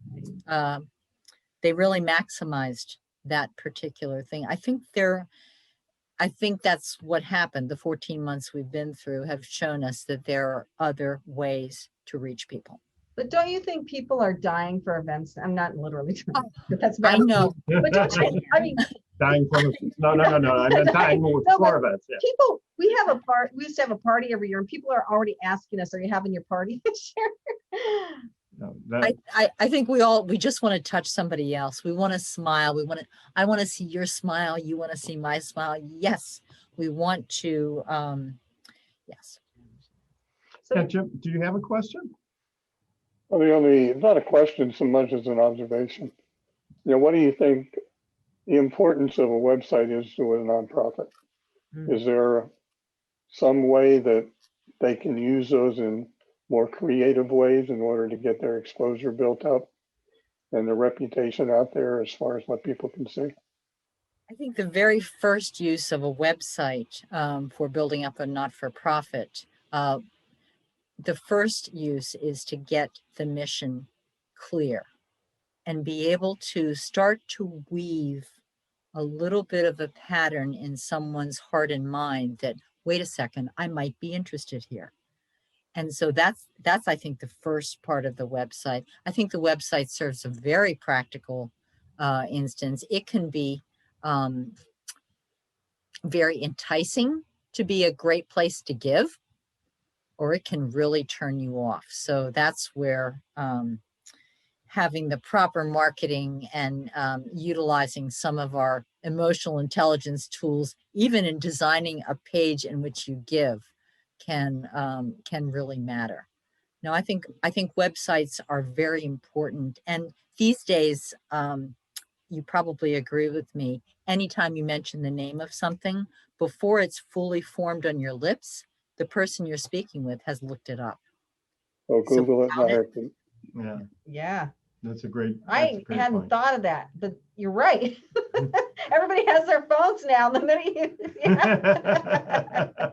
they really maximized that particular thing. I think that's what happened. The 14 months we've been through have shown us that there are other ways to reach people. But don't you think people are dying for events? I'm not literally trying, but that's I bad. know. But don't you, I mean, Dying from no. I meant dying with No, floor but events. Yeah. people, we used to have a party every year, and people are already asking us, are you having your party this year? No, I think we just want to touch somebody else. We want to smile. I want to see your smile. You want to see my smile. Yes, we want to, yes. So, yeah, Jim, do you have a question? Well, it's not a question so much as an observation. What do you think the importance of a website is to a nonprofit? Is there some way that they can use those in more creative ways in order to get their exposure built up and their reputation out there as far as what people can see? I think the very first use of a website for building up a not-for-profit, the first use is to get the mission clear and be able to start to weave a little bit of a pattern in someone's heart and mind that, wait a second, I might be interested here. And so that's I think the first part of the website. I think the website serves a very practical instance. It can be very enticing to be a great place to give, or it can really turn you off. So that's where having the proper marketing and utilizing some of our emotional intelligence tools, even in designing a page in which you give, can really matter. Now, I think websites are very important, and these days, you probably agree with me. Anytime you mention the name of something, before it's fully formed on your lips, the person you're speaking with has looked it up. So So Google it. without it- Yeah, Yeah, that's a great. I hadn't thought of that, but you're right. Everybody has their phones now. The minute you, yeah.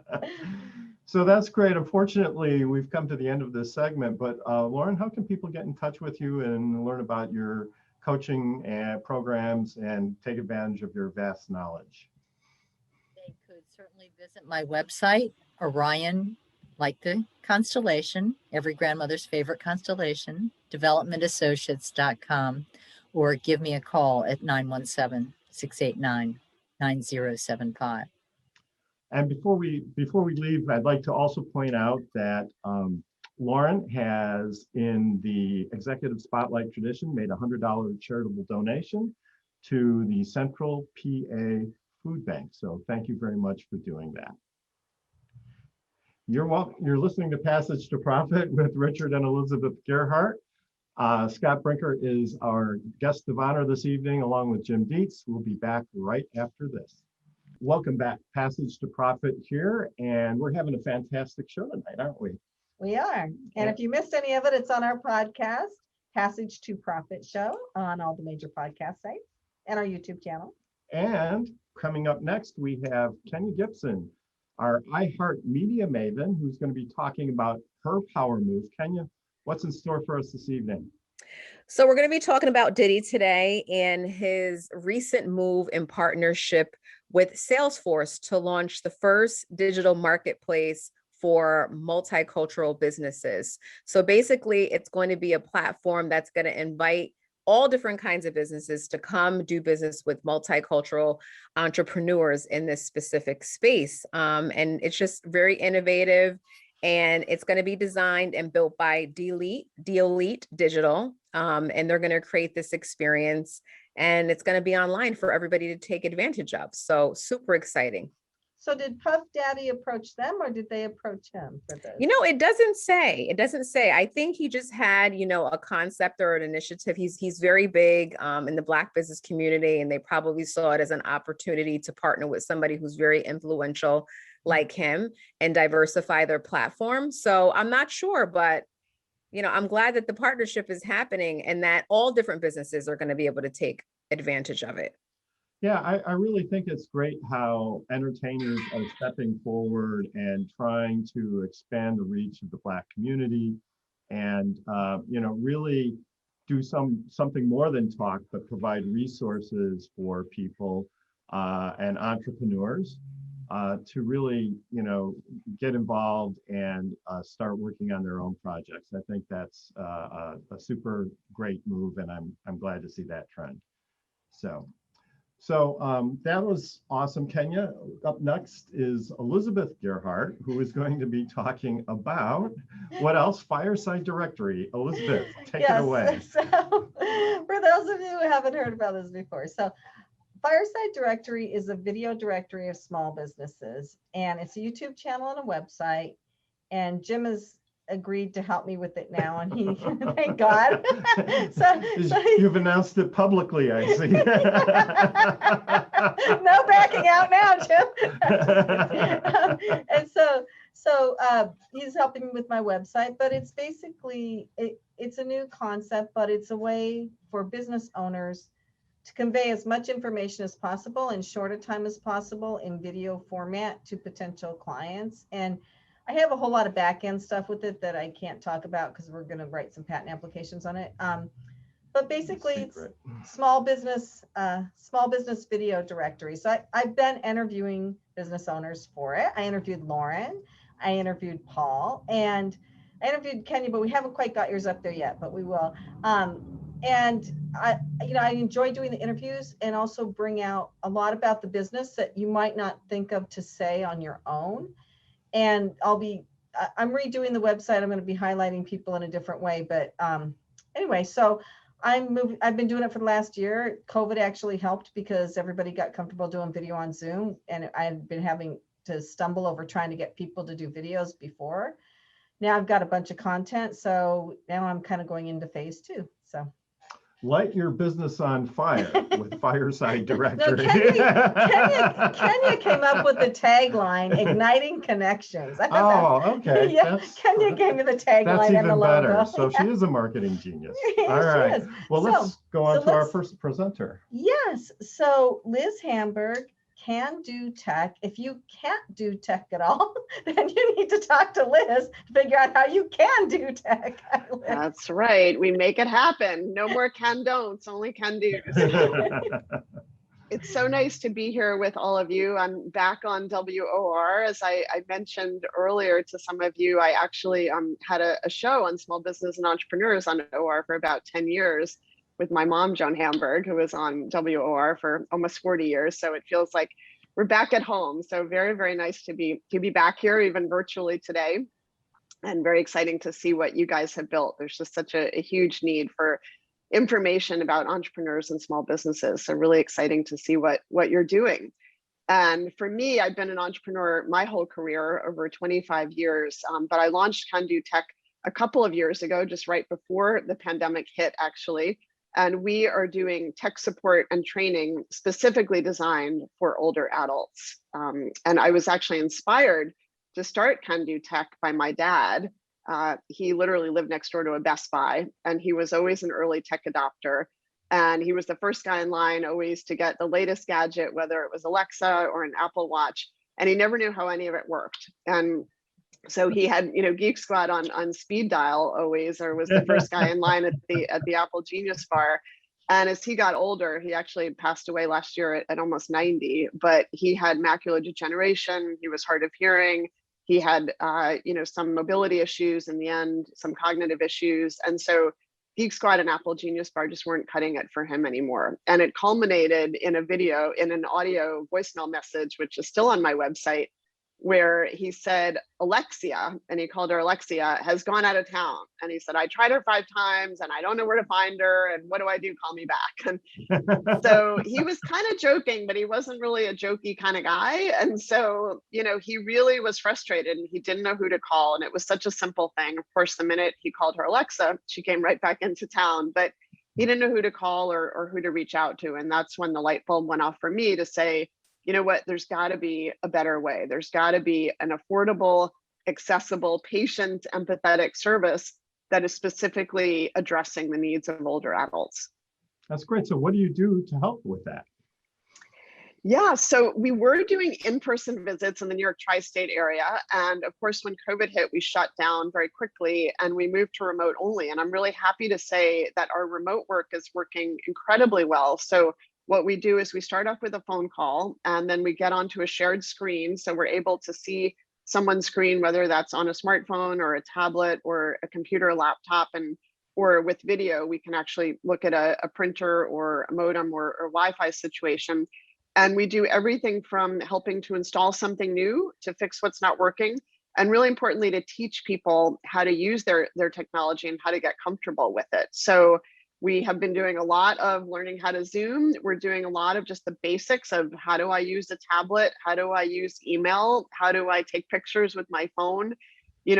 So that's great. Unfortunately, we've come to the end of this segment, but Lauren, how can people get in touch with you and learn about your coaching and programs and take advantage of your vast knowledge? They could certainly visit my website, Orion, like the constellation, every grandmother's favorite constellation, developmentassociates.com, or give me a call at 917-689-9075. And before we leave, I'd like to also point out that Lauren has, in the executive spotlight tradition, made a $100 charitable donation to the Central PA Food Bank. So thank you very much for doing that. You're welcome. You're listening to Passage to Profit with Richard and Elizabeth Gearhart. Scott Brinker is our guest of honor this evening, along with Jim Dietz. We'll be back right after this. Welcome back, Passage to Profit here, and we're having a fantastic show tonight, aren't we? We are. And if you missed any of it, it's on our podcast, Passage to Profit Show, on all the major podcast sites and our YouTube channel. And coming up next, we have Kenny Gipson, our iHeart Media maven, who's going to be talking about her power move. Kenya, what's in store for us this evening? So we're going to be talking about Diddy today and his recent move in partnership with Salesforce to launch the first digital marketplace for multicultural businesses. So basically, it's going to be a platform that's going to invite all different kinds of businesses to come do business with multicultural entrepreneurs in this specific space. And it's just very innovative. And it's going to be designed and built by Delete Digital. And they're going to create this experience, and it's going to be online for everybody to take advantage of. So super exciting. So did Puff Daddy approach them, or did they approach him for this? You know, it doesn't say. It doesn't say. I think he just had, you know, a concept or an initiative. He's very big in the Black business community, and they probably saw it as an opportunity to partner with somebody who's very influential like him and diversify their platform. So I'm not sure, but you know, I'm glad that the partnership is happening and that all different businesses are going to be able to take advantage of it. Yeah, I really think it's great how entertainers are stepping forward and trying to expand the reach of the Black community, and you know, really do something more than talk, but provide resources for people and entrepreneurs to really, you know, get involved and start working on their own projects. I think that's a super great move, and I'm glad to see that trend. So that was awesome, Kenya. Up next is Elizabeth Gearhart, who is going to be talking about what else? Fireside Directory. Elizabeth, take it away. So for those of you who haven't heard about this before, so Fireside Directory is a video directory of small businesses, and it's a YouTube channel and a website. And Jim has agreed to help me with it now, and he, thank God. so You've announced it publicly, I see. No backing out now, Jim. And so he's helping me with my website, but it's basically it's a new concept, but it's a way for business owners to convey as much information as possible in shorter time as possible in video format to potential clients. And I have a whole lot of back end stuff with it that I can't talk about because we're going to write some patent applications on it. But basically, it's small business video directory. So I've been interviewing business owners for it. I interviewed Lauren, I interviewed Paul, and I interviewed Kenya, but we haven't quite got yours up there yet, but we will. And I enjoy doing the interviews and also bring out a lot about the business that you might not think of to say on your own. And I'm redoing the website. I'm going to be highlighting people in a different way. But anyway, so I've been doing it for the last year. COVID actually helped because everybody got comfortable doing video on Zoom. And I've been having to stumble over trying to get people to do videos before. Now I've got a bunch of content. So now I'm kind of going into phase 2. So light your business on fire with Fireside Directory. No, Kenya came up with the tagline, igniting connections. Okay. Yeah, Kenya gave me the tagline. That's and even the better. logo. So she is a marketing genius. All She right. is. Well, So- let's go on so to our let's- first presenter. Yes. So Liz Hamburg can do tech. If you can't do tech at all, then you need to talk to Liz to figure out how you can do tech. That's right. We make it happen. No more can don'ts, only can do's. It's so nice to be here with all of you. I'm back on WOR. As I mentioned earlier to some of you, I actually had a show on small business and entrepreneurs on OR for about 10 years with my mom, Joan Hamburg, who was on WOR for almost 40 years. So it feels like we're back at home. So very, very nice to be back here, even virtually today. And very exciting to see what you guys have built. There's just such a huge need for information about entrepreneurs and small businesses. So really exciting to see what you're doing. And for me, I've been an entrepreneur my whole career, over 25 years, but I launched Candoo Tech a couple of years ago, just right before the pandemic hit, actually. And we are doing tech support and training specifically designed for older adults. And I was actually inspired to start Candoo Tech by my dad. He literally lived next door to a Best Buy, and he was always an early tech adopter. And he was the first guy in line always to get the latest gadget, whether it was Alexa or an Apple Watch, and he never knew how any of it worked. And so he had, Geek Squad on speed dial always, or was the first guy in line at the Apple Genius Bar. And as he got older, he actually passed away last year at almost 90, but he had macular degeneration. He was hard of hearing. He had, some mobility issues in the end, some cognitive issues. And so Geek Squad and Apple Genius Bar just weren't cutting it for him anymore. And it culminated in an audio voicemail message, which is still on my website, where he said, Alexia, and he called her Alexia, has gone out of town. And he said, I tried her 5 times and I don't know where to find her. And what do I do? Call me back. And so he was kind of joking, but he wasn't really a jokey kind of guy. And so, he really was frustrated and he didn't know who to call. And it was such a simple thing. Of course, the minute he called her Alexa, she came right back into town, but he didn't know who to call or who to reach out to. And that's when the light bulb went off for me to say, you know what, there's got to be a better way. There's got to be an affordable, accessible, patient, empathetic service that is specifically addressing the needs of older adults. That's great. So what do you do to help with that? Yeah, so we were doing in-person visits in the New York tri-state area. And of course, when COVID hit, we shut down very quickly and we moved to remote only. And I'm really happy to say that our remote work is working incredibly well. So what we do is we start off with a phone call and then we get onto a shared screen. So we're able to see someone's screen, whether that's on a smartphone or a tablet or a computer, laptop, or with video, we can actually look at a printer or a modem or Wi-Fi situation. And we do everything from helping to install something new to fix what's not working. And really importantly, to teach people how to use their technology and how to get comfortable with it. So we have been doing a lot of learning how to Zoom. We're doing a lot of just the basics of how do I use a tablet? How do I use email? How do I take pictures with my phone?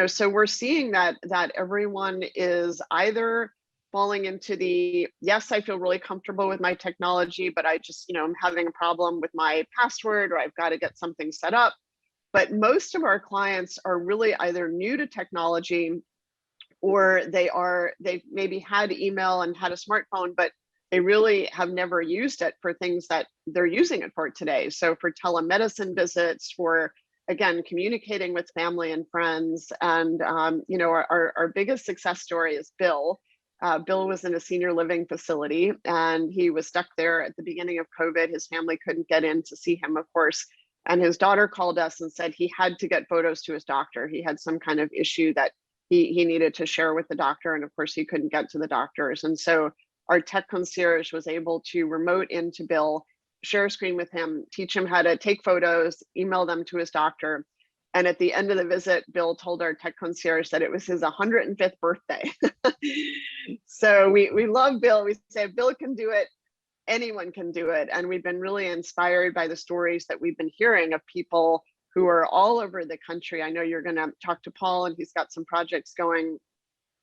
So we're seeing that everyone is either falling into the, yes, I feel really comfortable with my technology, but I just, I'm having a problem with my password or I've got to get something set up. But most of our clients are really either new to technology or they've maybe had email and had a smartphone, but they really have never used it for things that they're using it for today. So for telemedicine visits, for again, communicating with family and friends. And, you know, our biggest success story is Bill. Bill was in a senior living facility and he was stuck there at the beginning of COVID. His family couldn't get in to see him, of course. And his daughter called us and said he had to get photos to his doctor. He had some kind of issue that he needed to share with the doctor. And of course, he couldn't get to the doctors. And so our tech concierge was able to remote into Bill, share a screen with him, teach him how to take photos, email them to his doctor. And at the end of the visit, Bill told our tech concierge that it was his 105th birthday. So we love Bill. We say, if Bill can do it, anyone can do it. And we've been really inspired by the stories that we've been hearing of people who are all over the country. I know you're going to talk to Paul, and he's got some projects going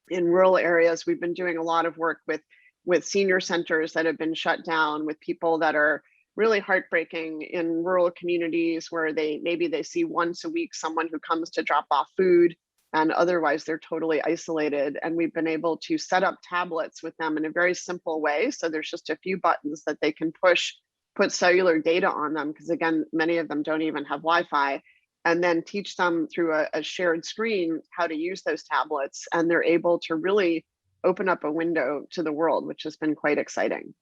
in rural areas. We've been doing a lot of work with senior centers that have been shut down, with people that are really heartbreaking in rural communities where maybe they see once a week someone who comes to drop off food, and otherwise they're totally isolated. And we've been able to set up tablets with them in a very simple way. So there's just a few buttons that they can push, put cellular data on them, because again, many of them don't even have Wi-Fi, and then teach them through a shared screen how to use those tablets. And they're able to really open up a window to the world, which has been quite exciting.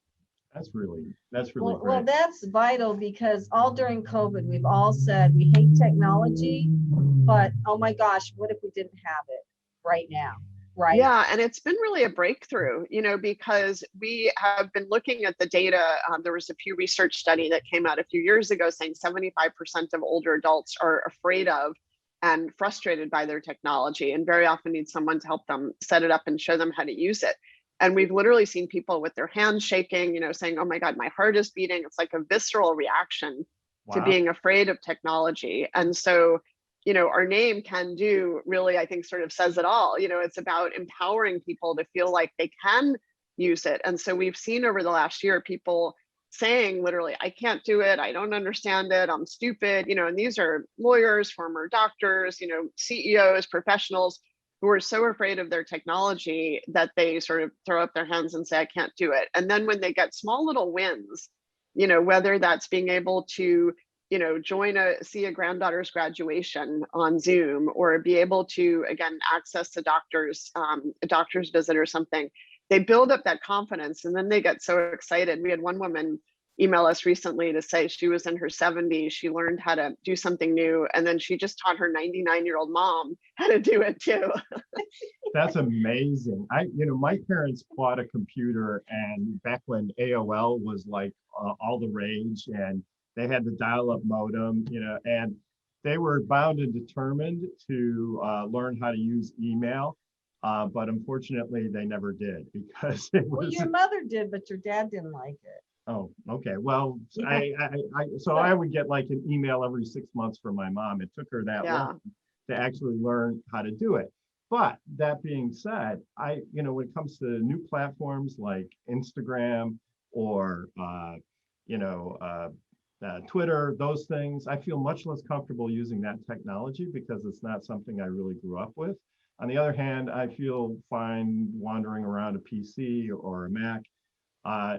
That's really Well, great. that's vital, because all during COVID, we've all said we hate technology, but oh my gosh, what if we didn't have it right now? Right. Yeah, and it's been really a breakthrough, you know, because we have been looking at the data. There was a Pew Research study that came out a few years ago saying 75% of older adults are afraid of and frustrated by their technology, and very often need someone to help them set it up and show them how to use it. And we've literally seen people with their hands shaking, you know, saying, oh my God, my heart is beating. It's like a visceral reaction to being afraid of technology. And so, you know, our name Candoo really, I think, sort of says it all. You know, it's about empowering people to feel like they can use it. And so we've seen over the last year people saying literally, I can't do it, I don't understand it, I'm stupid, you know, and these are lawyers, former doctors, you know, CEOs, professionals who are so afraid of their technology that they sort of throw up their hands and say, I can't do it. And then when they get small little wins, you know, whether that's being able to, you know, see a granddaughter's graduation on Zoom, or be able to, again, access a doctor's visit or something, they build up that confidence and then they get so excited. We had one woman email us recently to say she was in her 70s, she learned how to do something new, and then she just taught her 99-year-old mom how to do it too. That's amazing. My parents bought a computer, and back when AOL was like all the rage, and they had the dial-up modem, you know, and they were bound and determined to learn how to use email. But unfortunately, they never did, because it was. Well, your mother did, but your dad didn't like it. Oh, okay. Well, I would get like an email every 6 months from my mom. It took her that long to actually learn how to do it. But that being said, when it comes to new platforms like Instagram or Twitter, those things, I feel much less comfortable using that technology because it's not something I really grew up with. On the other hand, I feel fine wandering around a PC or a Mac.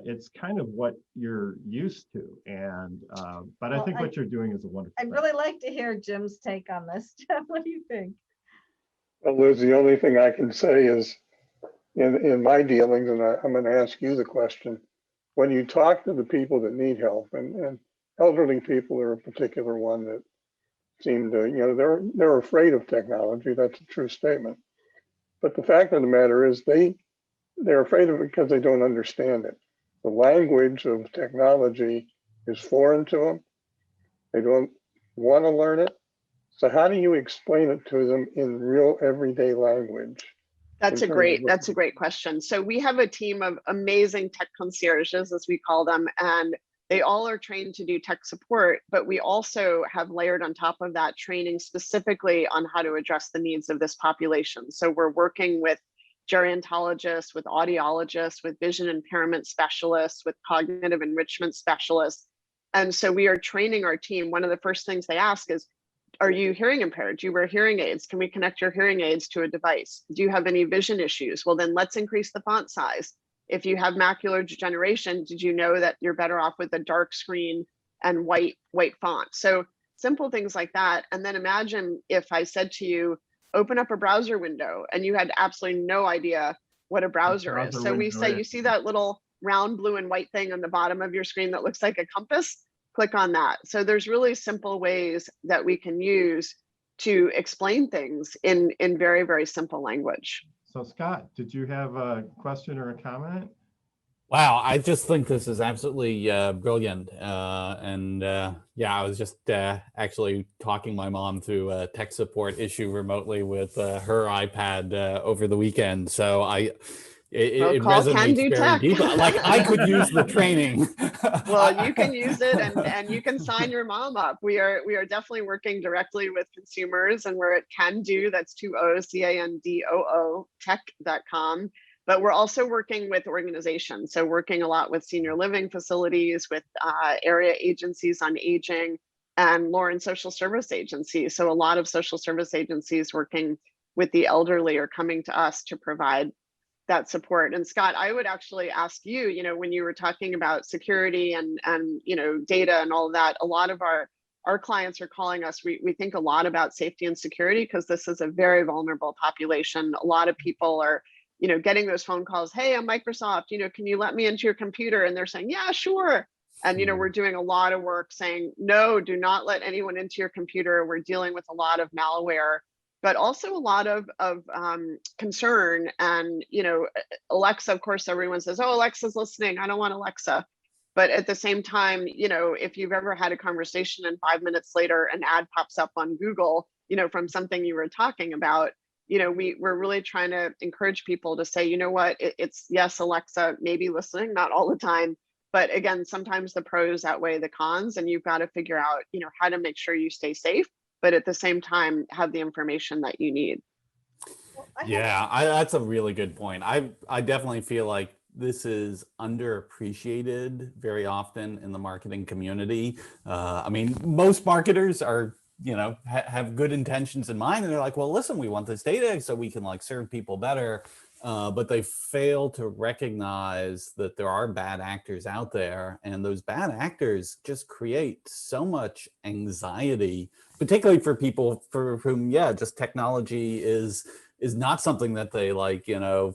It's kind of what you're used to, and but I think what you're doing is a wonderful I'd thing. really like to hear Jim's take on this. Jeff, what do you think? Well, Liz, the only thing I can say is in my dealings, and I'm going to ask you the question, when you talk to the people that need help, and elderly people are a particular one that seem to, they're afraid of technology. That's a true statement. But the fact of the matter is they're afraid of it because they don't understand it. The language of technology is foreign to them. They don't want to learn it. So how do you explain it to them in real everyday language? That's a great question. So we have a team of amazing tech concierges, as we call them, and they all are trained to do tech support, but we also have layered on top of that training specifically on how to address the needs of this population. So we're working with gerontologists, with audiologists, with vision impairment specialists, with cognitive enrichment specialists. And so we are training our team. One of the first things they ask is, are you hearing impaired? Do you wear hearing aids? Can we connect your hearing aids to a device? Do you have any vision issues? Well, then let's increase the font size. If you have macular degeneration, did you know that you're better off with a dark screen and white font? So simple things like that. And then imagine if I said to you, open up a browser window, and you had absolutely no idea what a browser is. So we say, you see that little round blue and white thing on the bottom of your screen that looks like a compass? Click on that. So there's really simple ways that we can use to explain things in very, very simple language. So Scott, did you have a question or a comment? Wow, I just think this is absolutely brilliant. Yeah, I was just actually talking my mom through a tech support issue remotely with her iPad over the weekend. So it call resonates Candoo very Tech. deep. Like I could use the training. Well, you can use it, and you can sign your mom up. We are definitely working directly with consumers, and we're at Candoo, that's 2 O's, Candoo, tech.com. But we're also working with organizations. So working a lot with senior living facilities, with area agencies on aging, and Lauren social service agencies. So a lot of social service agencies working with the elderly are coming to us to provide that support. And Scott, I would actually ask you, when you were talking about security and data and all of that, a lot of our clients are calling us. We think a lot about safety and security because this is a very vulnerable population. A lot of people are getting those phone calls. Hey, I'm Microsoft, can you let me into your computer? And they're saying, yeah, sure. And, we're doing a lot of work saying, no, do not let anyone into your computer. We're dealing with a lot of malware, but also a lot of concern. And, Alexa, of course, everyone says, oh, Alexa's listening. I don't want Alexa. But at the same time, if you've ever had a conversation and 5 minutes later, an ad pops up on Google, from something you were talking about, we're really trying to encourage people to say, you know what, it's yes, Alexa may be listening, not all the time, but again, sometimes the pros outweigh the cons, and you've got to figure out, how to make sure you stay safe, but at the same time, have the information that you need. Yeah, that's a really good point. I definitely feel like this is underappreciated very often in the marketing community. I mean, most marketers are have good intentions in mind, and they're like, well, listen, we want this data so we can serve people better, but they fail to recognize that there are bad actors out there, and those bad actors just create so much anxiety, particularly for people for whom just technology is not something that they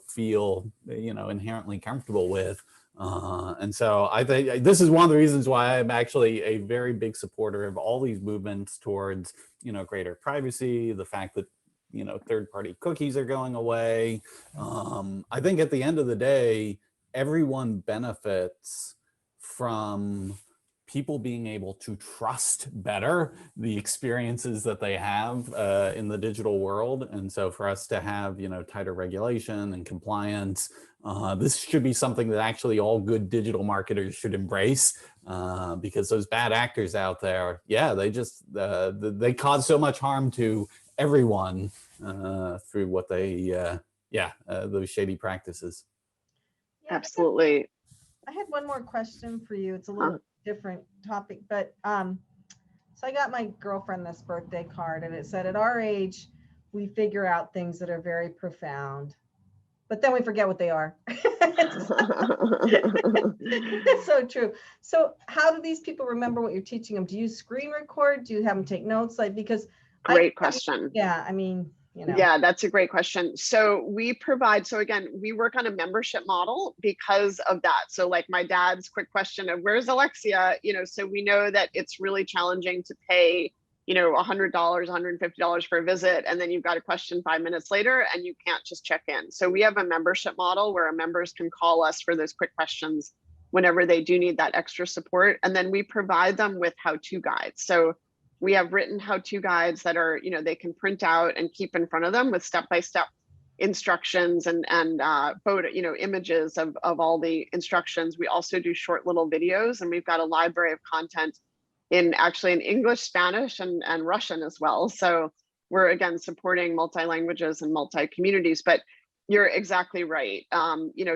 feel inherently comfortable with. And so I think this is one of the reasons why I'm actually a very big supporter of all these movements towards, greater privacy, the fact that, third-party cookies are going away. I think at the end of the day, everyone benefits from people being able to trust better the experiences that they have in the digital world. And so for us to have, tighter regulation and compliance, this should be something that actually all good digital marketers should embrace, because those bad actors out there, they just, they cause so much harm to everyone through what they, those shady practices. Yeah, Absolutely. I had one more question for you. It's a little different topic, but so I got my girlfriend this birthday card, and it said, at our age, we figure out things that are very profound, but then we forget what they are. That's so true. So how do these people remember what you're teaching them? Do you screen record? Do you have them take notes? Because Great question. Yeah, I mean, Yeah, that's a great question. So we provide, so again, we work on a membership model because of that. So like my dad's quick question of where's Alexia, so we know that it's really challenging to pay, $100, $150 for a visit. And then you've got a question 5 minutes later and you can't just check in. So we have a membership model where our members can call us for those quick questions whenever they do need that extra support. And then we provide them with how-to guides. So we have written how-to guides that are, they can print out and keep in front of them with step-by-step instructions and photo, images of all the instructions. We also do short little videos, and we've got a library of content in English, Spanish, and Russian as well. So we're, again, supporting multi-languages and multi-communities, but you're exactly right.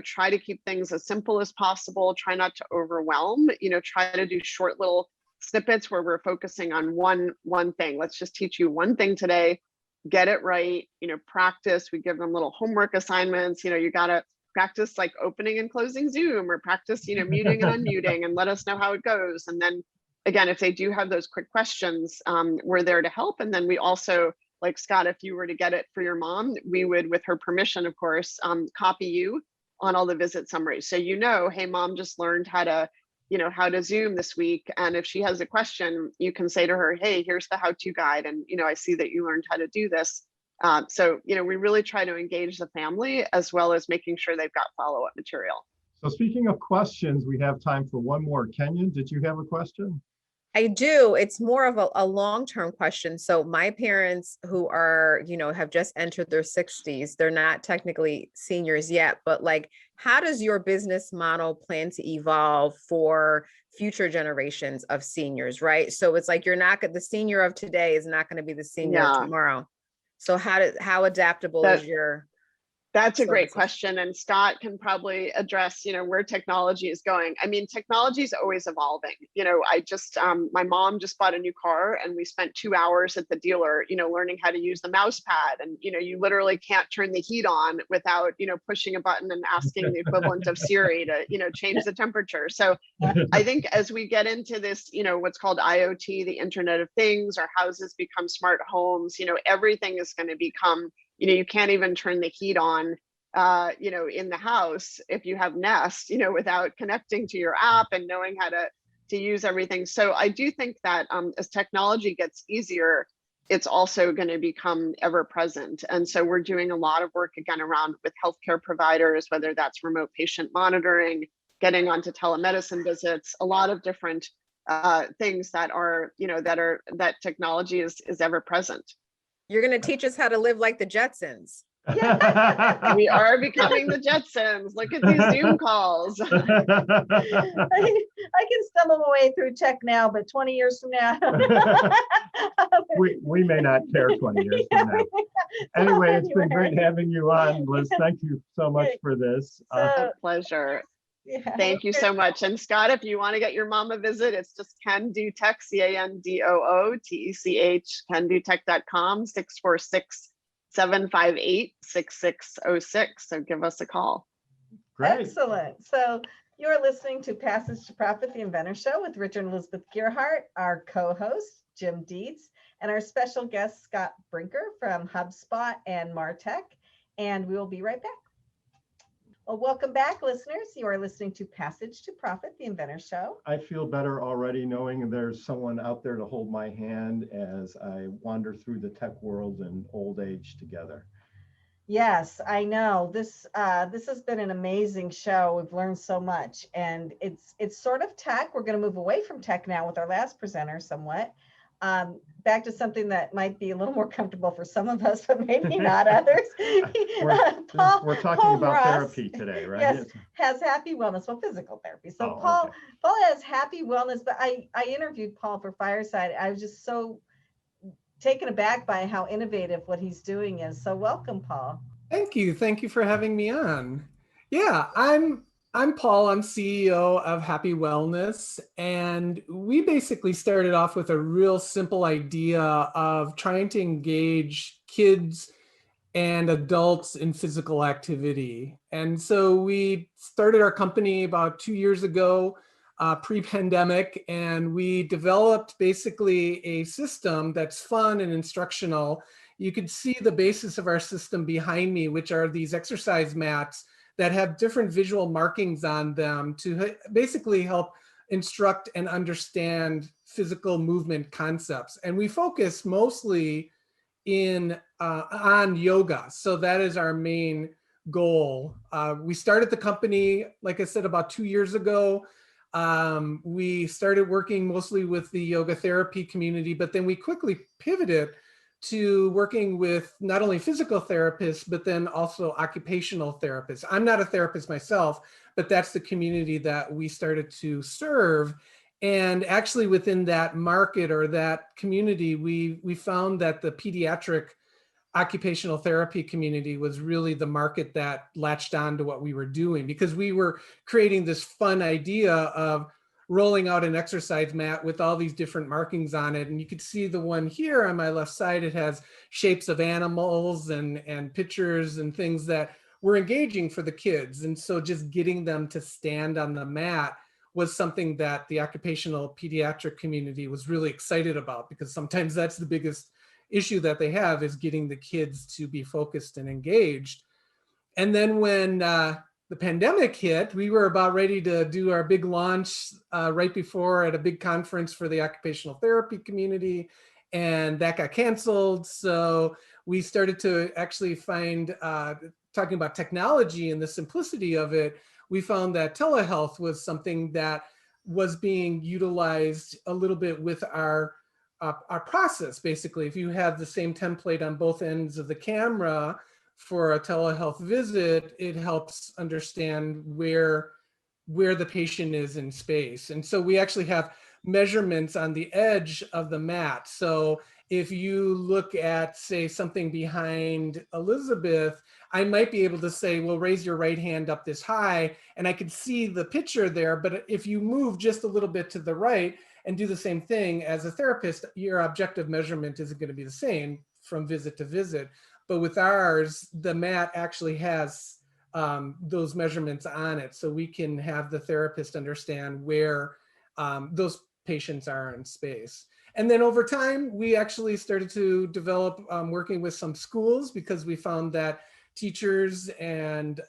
Try to keep things as simple as possible. Try not to overwhelm, try to do short little snippets where we're focusing on one thing. Let's just teach you one thing today, get it right, practice. We give them little homework assignments. You got to practice like opening and closing Zoom, or practice, muting and unmuting, and let us know how it goes. And then again, if they do have those quick questions, we're there to help. And then we also, like Scott, if you were to get it for your mom, we would, with her permission, of course, copy you on all the visit summaries. So, hey, mom just learned how to Zoom this week. And if she has a question, you can say to her, hey, here's the how-to guide. And, I see that you learned how to do this. So, we really try to engage the family, as well as making sure they've got follow-up material. So speaking of questions, we have time for one more. Kenyon, did you have a question? I do. It's more of a long-term question. So my parents, who are, have just entered their 60s, they're not technically seniors yet, but like, how does your business model plan to evolve for future generations of seniors, right? So it's like, the senior of today is not going to be the senior of tomorrow. So how adaptable is your... That's a great question. And Scott can probably address, where technology is going. I mean, technology is always evolving. My mom just bought a new car, and we spent 2 hours at the dealer, learning how to use the mouse pad. And, you literally can't turn the heat on without, pushing a button and asking the equivalent of Siri to, change the temperature. So I think as we get into this, what's called IoT, the Internet of Things, our houses become smart homes, everything is going to become, you can't even turn the heat on, in the house if you have Nest, without connecting to your app and knowing how to use everything. So I do think that as technology gets easier, it's also going to become ever present. And so we're doing a lot of work again around with healthcare providers, whether that's remote patient monitoring, getting onto telemedicine visits, a lot of different things that are, that technology is ever present. You're going to teach us how to live like the Jetsons. We are becoming the Jetsons. Look at these Zoom calls. I can stumble my way through tech now, but 20 years from now. we may not care 20 years from now. Anyway, it's been great having you on, Liz. Thank you so much for this. A pleasure. Yeah. Thank you so much. And Scott, if you want to get your mom a visit, it's just Candoo Tech, CANDOOTECH, candootech.com, 646-758-6606. So give us a call. Great. Excellent. So you're listening to Passage to Profit, the Inventor Show with Richard and Elizabeth Gearhart, our co-host, Jim Dietz, and our special guest, Scott Brinker from HubSpot and Martech. And we will be right back. Well, welcome back, listeners. You are listening to Passage to Profit, the Inventor Show. I feel better already knowing there's someone out there to hold my hand as I wander through the tech world and old age together. Yes, I know. This has been an amazing show. We've learned so much, and it's sort of tech. We're going to move away from tech now with our last presenter somewhat. Back to something that might be a little more comfortable for some of us, but maybe not others. We're talking about Mross, therapy today, right? Yes, has Happy Wellness, well, physical therapy. So Paul has Happy Wellness, but I interviewed Paul for Fireside. I was just so taken aback by how innovative what he's doing is. So welcome, Paul. Thank you. Thank you for having me on. Yeah, I'm Paul. I'm CEO of Happy Wellness, and we basically started off with a real simple idea of trying to engage kids and adults in physical activity. And so we started our company about 2 years ago, pre-pandemic, and we developed basically a system that's fun and instructional. You could see the basis of our system behind me, which are these exercise mats that have different visual markings on them to basically help instruct and understand physical movement concepts. And we focus mostly on yoga. So that is our main goal. We started the company, like I said, about 2 years ago. We started working mostly with the yoga therapy community, but then we quickly pivoted to working with not only physical therapists, but then also occupational therapists. I'm not a therapist myself, but that's the community that we started to serve. And actually within that market or that community, we found that the pediatric occupational therapy community was really the market that latched on to what we were doing, because we were creating this fun idea of rolling out an exercise mat with all these different markings on it. And you could see the one here on my left side, it has shapes of animals and pictures and things that were engaging for the kids. And so just getting them to stand on the mat was something that the occupational pediatric community was really excited about, because sometimes that's the biggest issue that they have, is getting the kids to be focused and engaged. And then when the pandemic hit, we were about ready to do our big launch right before at a big conference for the occupational therapy community, and that got canceled. So we started to actually find, talking about technology and the simplicity of it, we found that telehealth was something that was being utilized a little bit with our process. Basically, if you have the same template on both ends of the camera for a telehealth visit, it helps understand where the patient is in space. And so we actually have measurements on the edge of the mat. So if you look at, say, something behind Elizabeth, I might be able to say, well, raise your right hand up this high, and I could see the picture there. But if you move just a little bit to the right and do the same thing as a therapist, your objective measurement isn't going to be the same from visit to visit. But with ours, the mat actually has those measurements on it, so we can have the therapist understand where those patients are in space. And then over time, we actually started to develop working with some schools, because we found that teachers and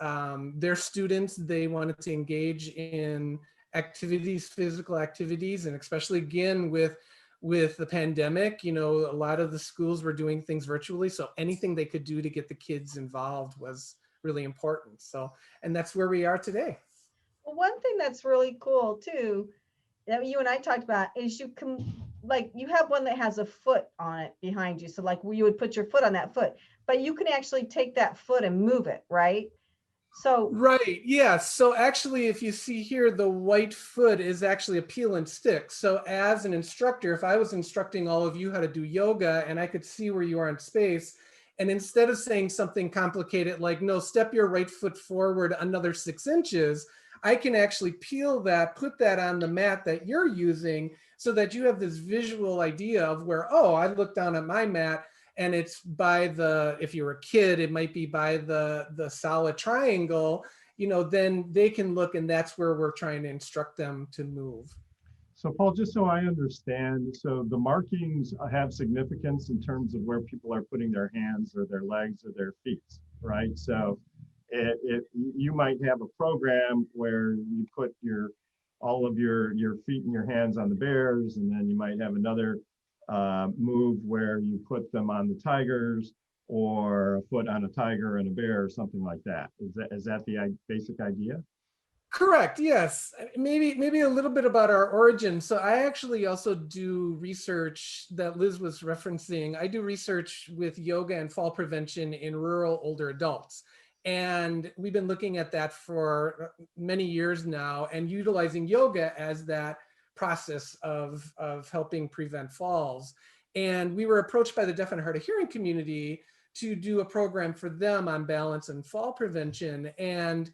their students, they wanted to engage in activities, physical activities, and especially again with the pandemic, you know, a lot of the schools were doing things virtually. So anything they could do to get the kids involved was really important. So, and that's where we are today. Well, one thing that's really cool too, that you and I talked about, is you can, like, you have one that has a foot on it behind you. So like you would put your foot on that foot, but you can actually take that foot and move it, right? So right, yeah. So actually, if you see here, the white foot is actually a peel and stick. So as an instructor, if I was instructing all of you how to do yoga and I could see where you are in space, and instead of saying something complicated like, no, step your right foot forward another 6 inches, I can actually peel that, put that on the mat that you're using, so that you have this visual idea of where, oh, I look down at my mat and it's by the, if you're a kid, it might be by the solid triangle, you know, then they can look, and that's where we're trying to instruct them to move. So Paul, just so I understand, so the markings have significance in terms of where people are putting their hands or their legs or their feet, right? So you might have a program where you put all of your feet and your hands on the bears, and then you might have another move where you put them on the tigers, or a foot on a tiger and a bear, or something like that. Is that the basic idea? Correct. Yes. Maybe a little bit about our origin. So I actually also do research that Liz was referencing. I do research with yoga and fall prevention in rural older adults. And we've been looking at that for many years now, and utilizing yoga as that process of helping prevent falls. And we were approached by the deaf and hard of hearing community to do a program for them on balance and fall prevention. And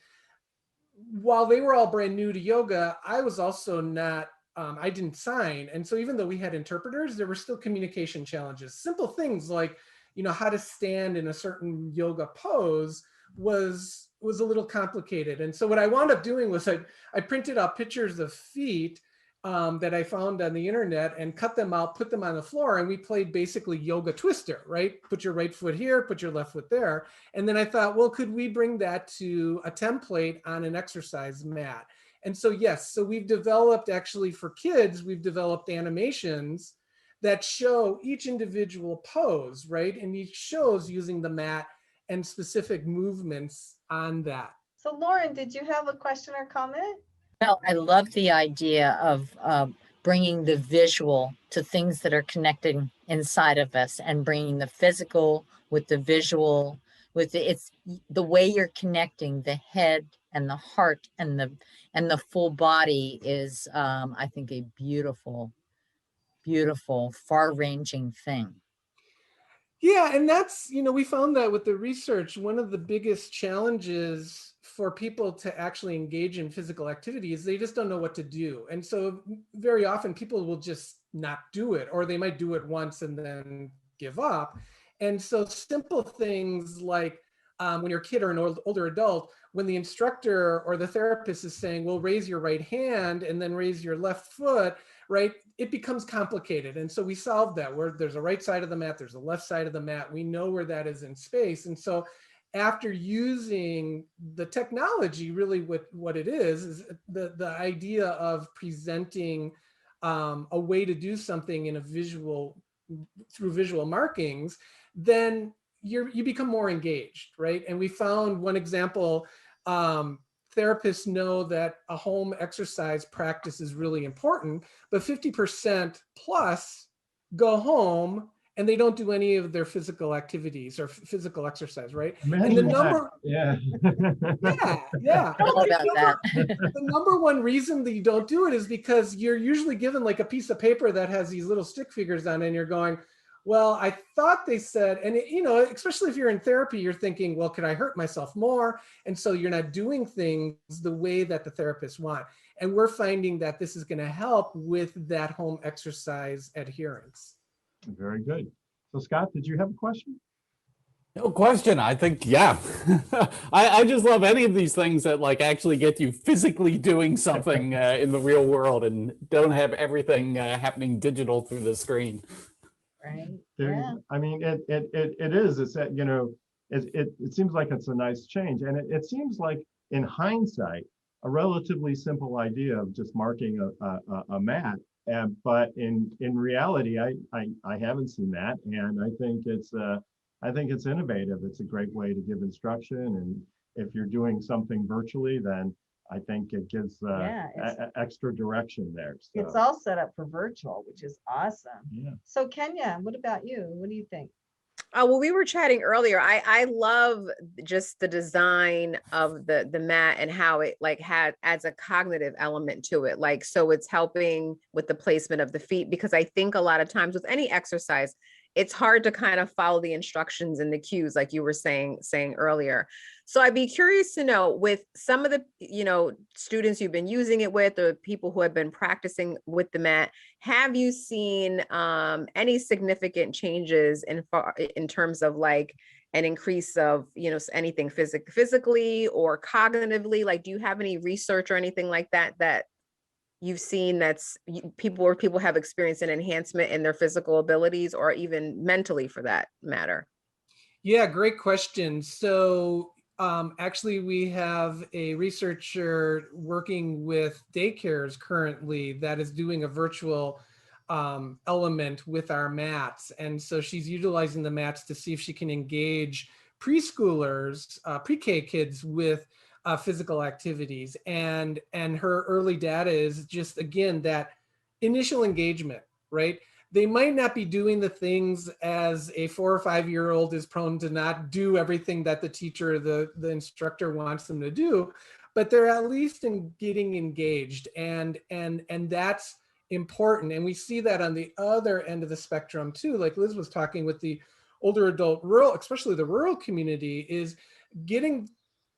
while they were all brand new to yoga, I was also not, I didn't sign. And so even though we had interpreters, there were still communication challenges. Simple things like, you know, how to stand in a certain yoga pose was a little complicated. And so what I wound up doing was I printed out pictures of feet that I found on the internet and cut them out, put them on the floor, and we played basically yoga twister, right? Put your right foot here, put your left foot there. And then I thought, well, could we bring that to a template on an exercise mat? And so, yes, so we've developed, actually for kids, we've developed animations that show each individual pose, right? And each shows using the mat and specific movements on that. So Lauren, did you have a question or comment? Well, I love the idea of bringing the visual to things that are connecting inside of us, and bringing the physical with the visual, it's the way you're connecting the head and the heart and the full body is, I think, a beautiful, far-ranging thing. Yeah, and that's, you know, we found that with the research, one of the biggest challenges for people to actually engage in physical activity is they just don't know what to do. And so very often people will just not do it, or they might do it once and then give up. And so simple things like when you're a kid or an older adult, when the instructor or the therapist is saying, well, raise your right hand and then raise your left foot, right? It becomes complicated. And so we solved that, where there's a right side of the mat, there's a left side of the mat. We know where that is in space. And so after using the technology, really what it is the idea of presenting a way to do something in a visual, through visual markings, then you become more engaged, right? And we found one example, therapists know that a home exercise practice is really important, but 50% plus go home and they don't do any of their physical activities or physical exercise, right? Imagine And the number, yeah. yeah. All about that. The number one reason that you don't do it is because you're usually given like a piece of paper that has these little stick figures on it, and you're going, well, I thought they said, and especially if you're in therapy, you're thinking, well, could I hurt myself more? And so you're not doing things the way that the therapists want. And we're finding that this is going to help with that home exercise adherence. Very good. So Scott, did you have a question? No question. I think, yeah. I just love any of these things that like actually get you physically doing something in the real world and don't have everything happening digital through the screen. Right. Yeah. I mean, it is. It's that, it seems like it's a nice change, and it seems like in hindsight, a relatively simple idea of just marking a mat. But in reality, I haven't seen that, and I think it's innovative. It's a great way to give instruction, and if you're doing something virtually, then I think it gives extra direction there. So. It's all set up for virtual, which is awesome. Yeah. So Kenya, what about you? What do you think? Oh, well, we were chatting earlier. I love just the design of the mat and how it like adds a cognitive element to it. Like, so it's helping with the placement of the feet, because I think a lot of times with any exercise, it's hard to kind of follow the instructions and the cues, like you were saying earlier. So I'd be curious to know, with some of the, students you've been using it with, or people who have been practicing with the mat, have you seen any significant changes in terms of like an increase of, anything physically or cognitively? Like, do you have any research or anything like that you've seen people have experienced an enhancement in their physical abilities, or even mentally for that matter? Yeah, great question. So actually, we have a researcher working with daycares currently that is doing a virtual element with our mats. And so she's utilizing the mats to see if she can engage preschoolers, pre-K kids with physical activities. And her early data is just, again, that initial engagement, right? They might not be doing the things as a 4 or 5 year old is prone to not do everything that the teacher or the instructor wants them to do, but they're at least getting engaged, and that's important. And we see that on the other end of the spectrum too, like Liz was talking with the older adult rural, especially the rural community, is getting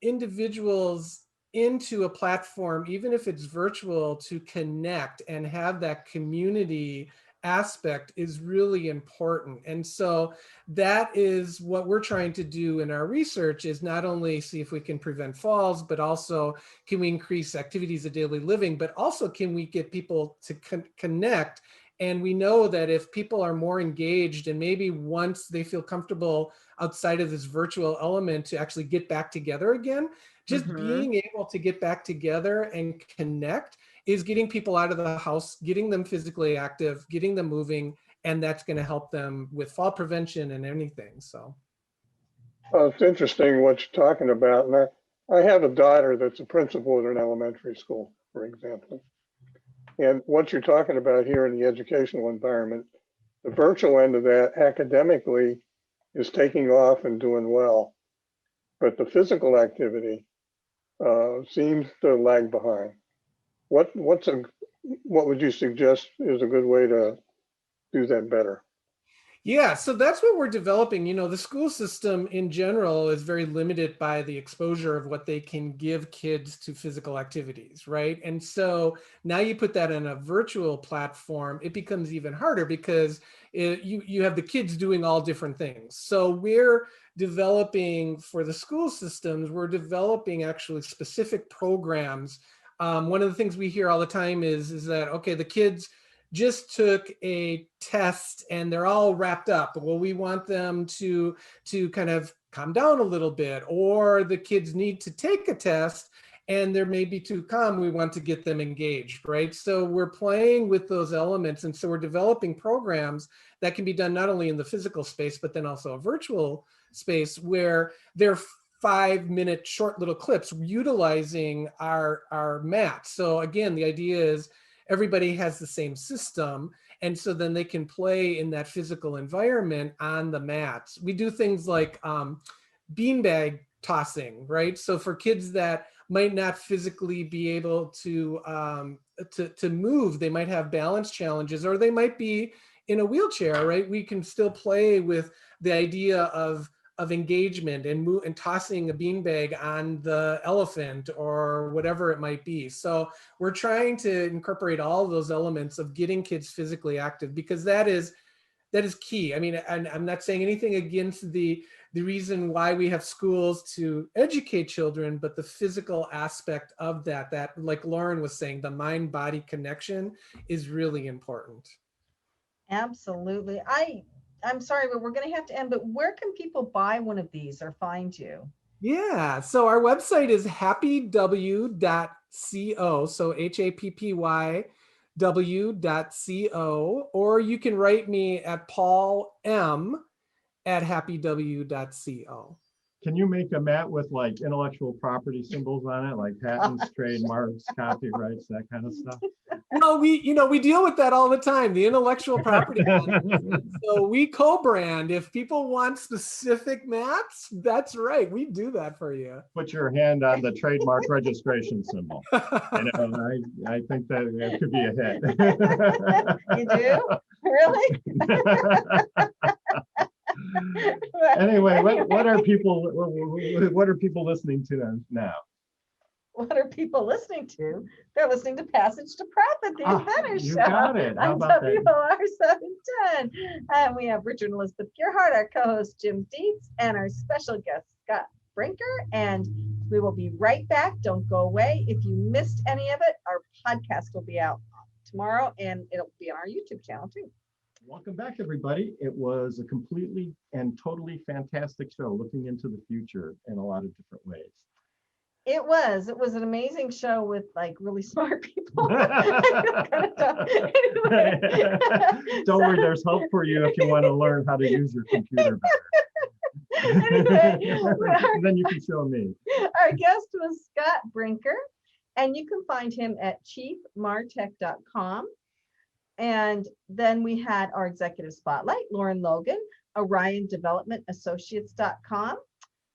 individuals into a platform, even if it's virtual, to connect and have that community aspect is really important. And so that is what we're trying to do in our research, is not only see if we can prevent falls, but also can we increase activities of daily living, but also can we get people to connect. And we know that if people are more engaged, and maybe once they feel comfortable outside of this virtual element to actually get back together again, just being able to get back together and connect is getting people out of the house, getting them physically active, getting them moving, and that's going to help them with fall prevention and anything. So, well, it's interesting what you're talking about. And I have a daughter that's a principal at an elementary school, for example. And what you're talking about here in the educational environment, the virtual end of that academically is taking off and doing well, but the physical activity seems to lag behind. What would you suggest is a good way to do that better? Yeah, so that's what we're developing. The school system in general is very limited by the exposure of what they can give kids to physical activities, right? And so now you put that in a virtual platform, it becomes even harder because you have the kids doing all different things. So we're developing for the school systems, we're developing actually specific programs. One of the things we hear all the time is that, okay, the kids just took a test and they're all wrapped up. Well, we want them to kind of calm down a little bit, or the kids need to take a test and they're maybe too calm. We want to get them engaged, right? So we're playing with those elements. And so we're developing programs that can be done not only in the physical space, but then also a virtual space where they're 5-minute short little clips utilizing our mats. So again, the idea is everybody has the same system. And so then they can play in that physical environment on the mats. We do things like beanbag tossing, right? So for kids that might not physically be able to move, they might have balance challenges, or they might be in a wheelchair, right? We can still play with the idea of engagement and tossing a beanbag on the elephant or whatever it might be. So we're trying to incorporate all of those elements of getting kids physically active, because that is key. I mean, and I'm not saying anything against the reason why we have schools to educate children, but the physical aspect of that, like Lauren was saying, the mind-body connection is really important. Absolutely. I'm sorry, but we're going to have to end, but where can people buy one of these or find you? Yeah, so our website is happyw.co, so happyw.co, or you can write me at paulm@happyw.co. Can you make a mat with like intellectual property symbols on it, like patents, trademarks, copyrights, that kind of stuff? No, we deal with that all the time, the intellectual property. So we co-brand. If people want specific mats, that's right, we do that for you. Put your hand on the trademark registration symbol. I think that could be a hit. You do? Really? Anyway, what are people listening to now? What are people listening to? They're listening to Passage to Profit, the Inventor You Show got it. How on about that? WOR 710. And we have Richard and Elizabeth Gearhart, our co-host Jim Dietz, and our special guest Scott Brinker. And we will be right back. Don't go away. If you missed any of it, our podcast will be out tomorrow, and it'll be on our YouTube channel too. Welcome back, everybody. It was a completely and totally fantastic show, looking into the future in a lot of different ways. It was an amazing show with like really smart people. Anyway. Don't worry, there's hope for you if you want to learn how to use your computer better. Anyway, then you can show me. Our guest was Scott Brinker, and you can find him at chiefmartech.com. And then we had our executive spotlight, Lauren Logan, Orion Development Associates.com.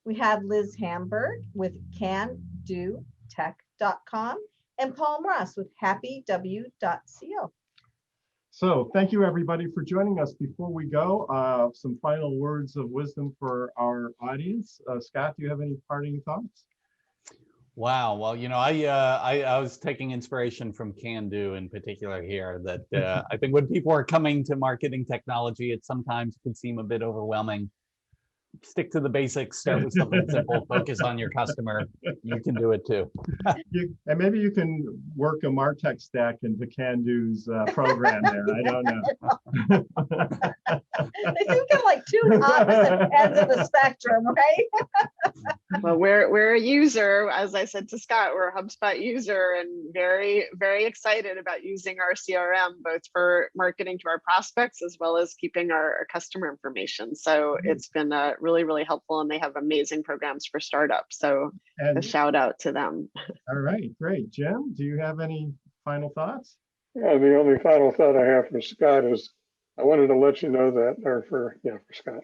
We had Liz Hamburg with CanDooTech.com, and Paul Mross with HappyW.co. So thank you, everybody, for joining us. Before we go, some final words of wisdom for our audience. Scott, do you have any parting thoughts? Wow. Well, I was taking inspiration from Candoo in particular here, that I think when people are coming to marketing technology, it sometimes can seem a bit overwhelming. Stick to the basics, start with something simple, focus on your customer. You can do it too. And maybe you can work a Martech Stack into Candoo's program there. I don't know. They seem kind of like two opposite ends of the spectrum, right? Well, we're a user, as I said to Scott, we're a HubSpot user, and very, very excited about using our CRM, both for marketing to our prospects as well as keeping our customer information. So it's been really, really helpful, and they have amazing programs for startups. So a shout out to them. All right, great. Jim, do you have any final thoughts? Yeah, the only final thought I have for Scott is I wanted to let you know that, or for Scott,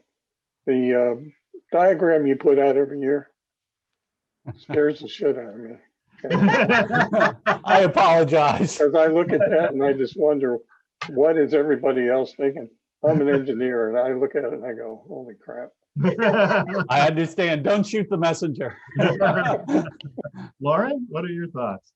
the diagram you put out every year scares the shit out of me. I apologize. Because I look at that and I just wonder, what is everybody else thinking? I'm an engineer and I look at it and I go, holy crap. I understand. Don't shoot the messenger. Lauren, what are your thoughts?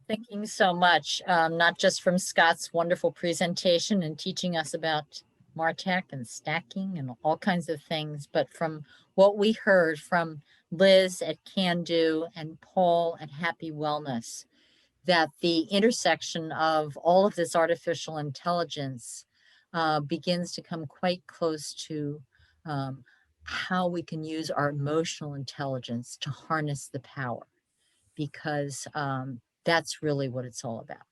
Thanking so much, not just from Scott's wonderful presentation and teaching us about Martech and stacking and all kinds of things, but from what we heard from Liz at Candoo and Paul at Happy Wellness, that the intersection of all of this artificial intelligence begins to come quite close to how we can use our emotional intelligence to harness the power, because that's really what it's all about.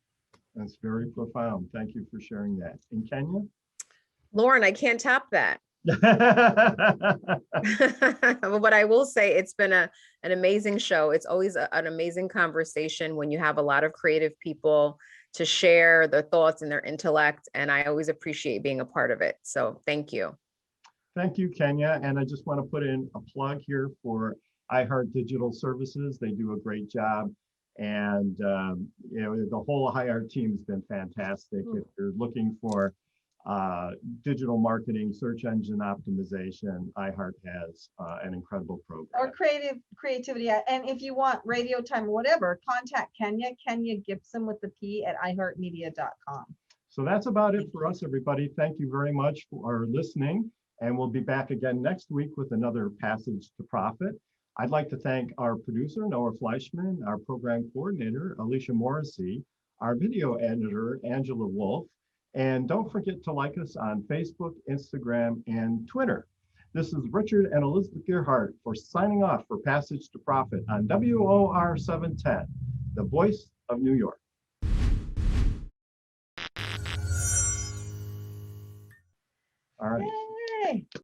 That's very profound. Thank you for sharing that. In Kenya? Lauren, I can't top that. But I will say it's been an amazing show. It's always an amazing conversation when you have a lot of creative people to share their thoughts and their intellect. And I always appreciate being a part of it. So thank you. Thank you, Kenya. And I just want to put in a plug here for iHeart Digital Services. They do a great job. And you know, the whole iHeart team has been fantastic. If you're looking for digital marketing, search engine optimization, iHeart has an incredible program. Or creativity. And if you want radio time or whatever, contact Kenya Gipson with the P at iHeartMedia.com. So that's about it for us, everybody. Thank you very much for listening. And we'll be back again next week with another Passage to Profit. I'd like to thank our producer, Noah Fleischman, our program coordinator, Alicia Morrissey, our video editor, Angela Wolf. And don't forget to like us on Facebook, Instagram, and Twitter. This is Richard and Elizabeth Gearhart for signing off for Passage to Profit on WOR 710, the voice of New York. All right. Yay.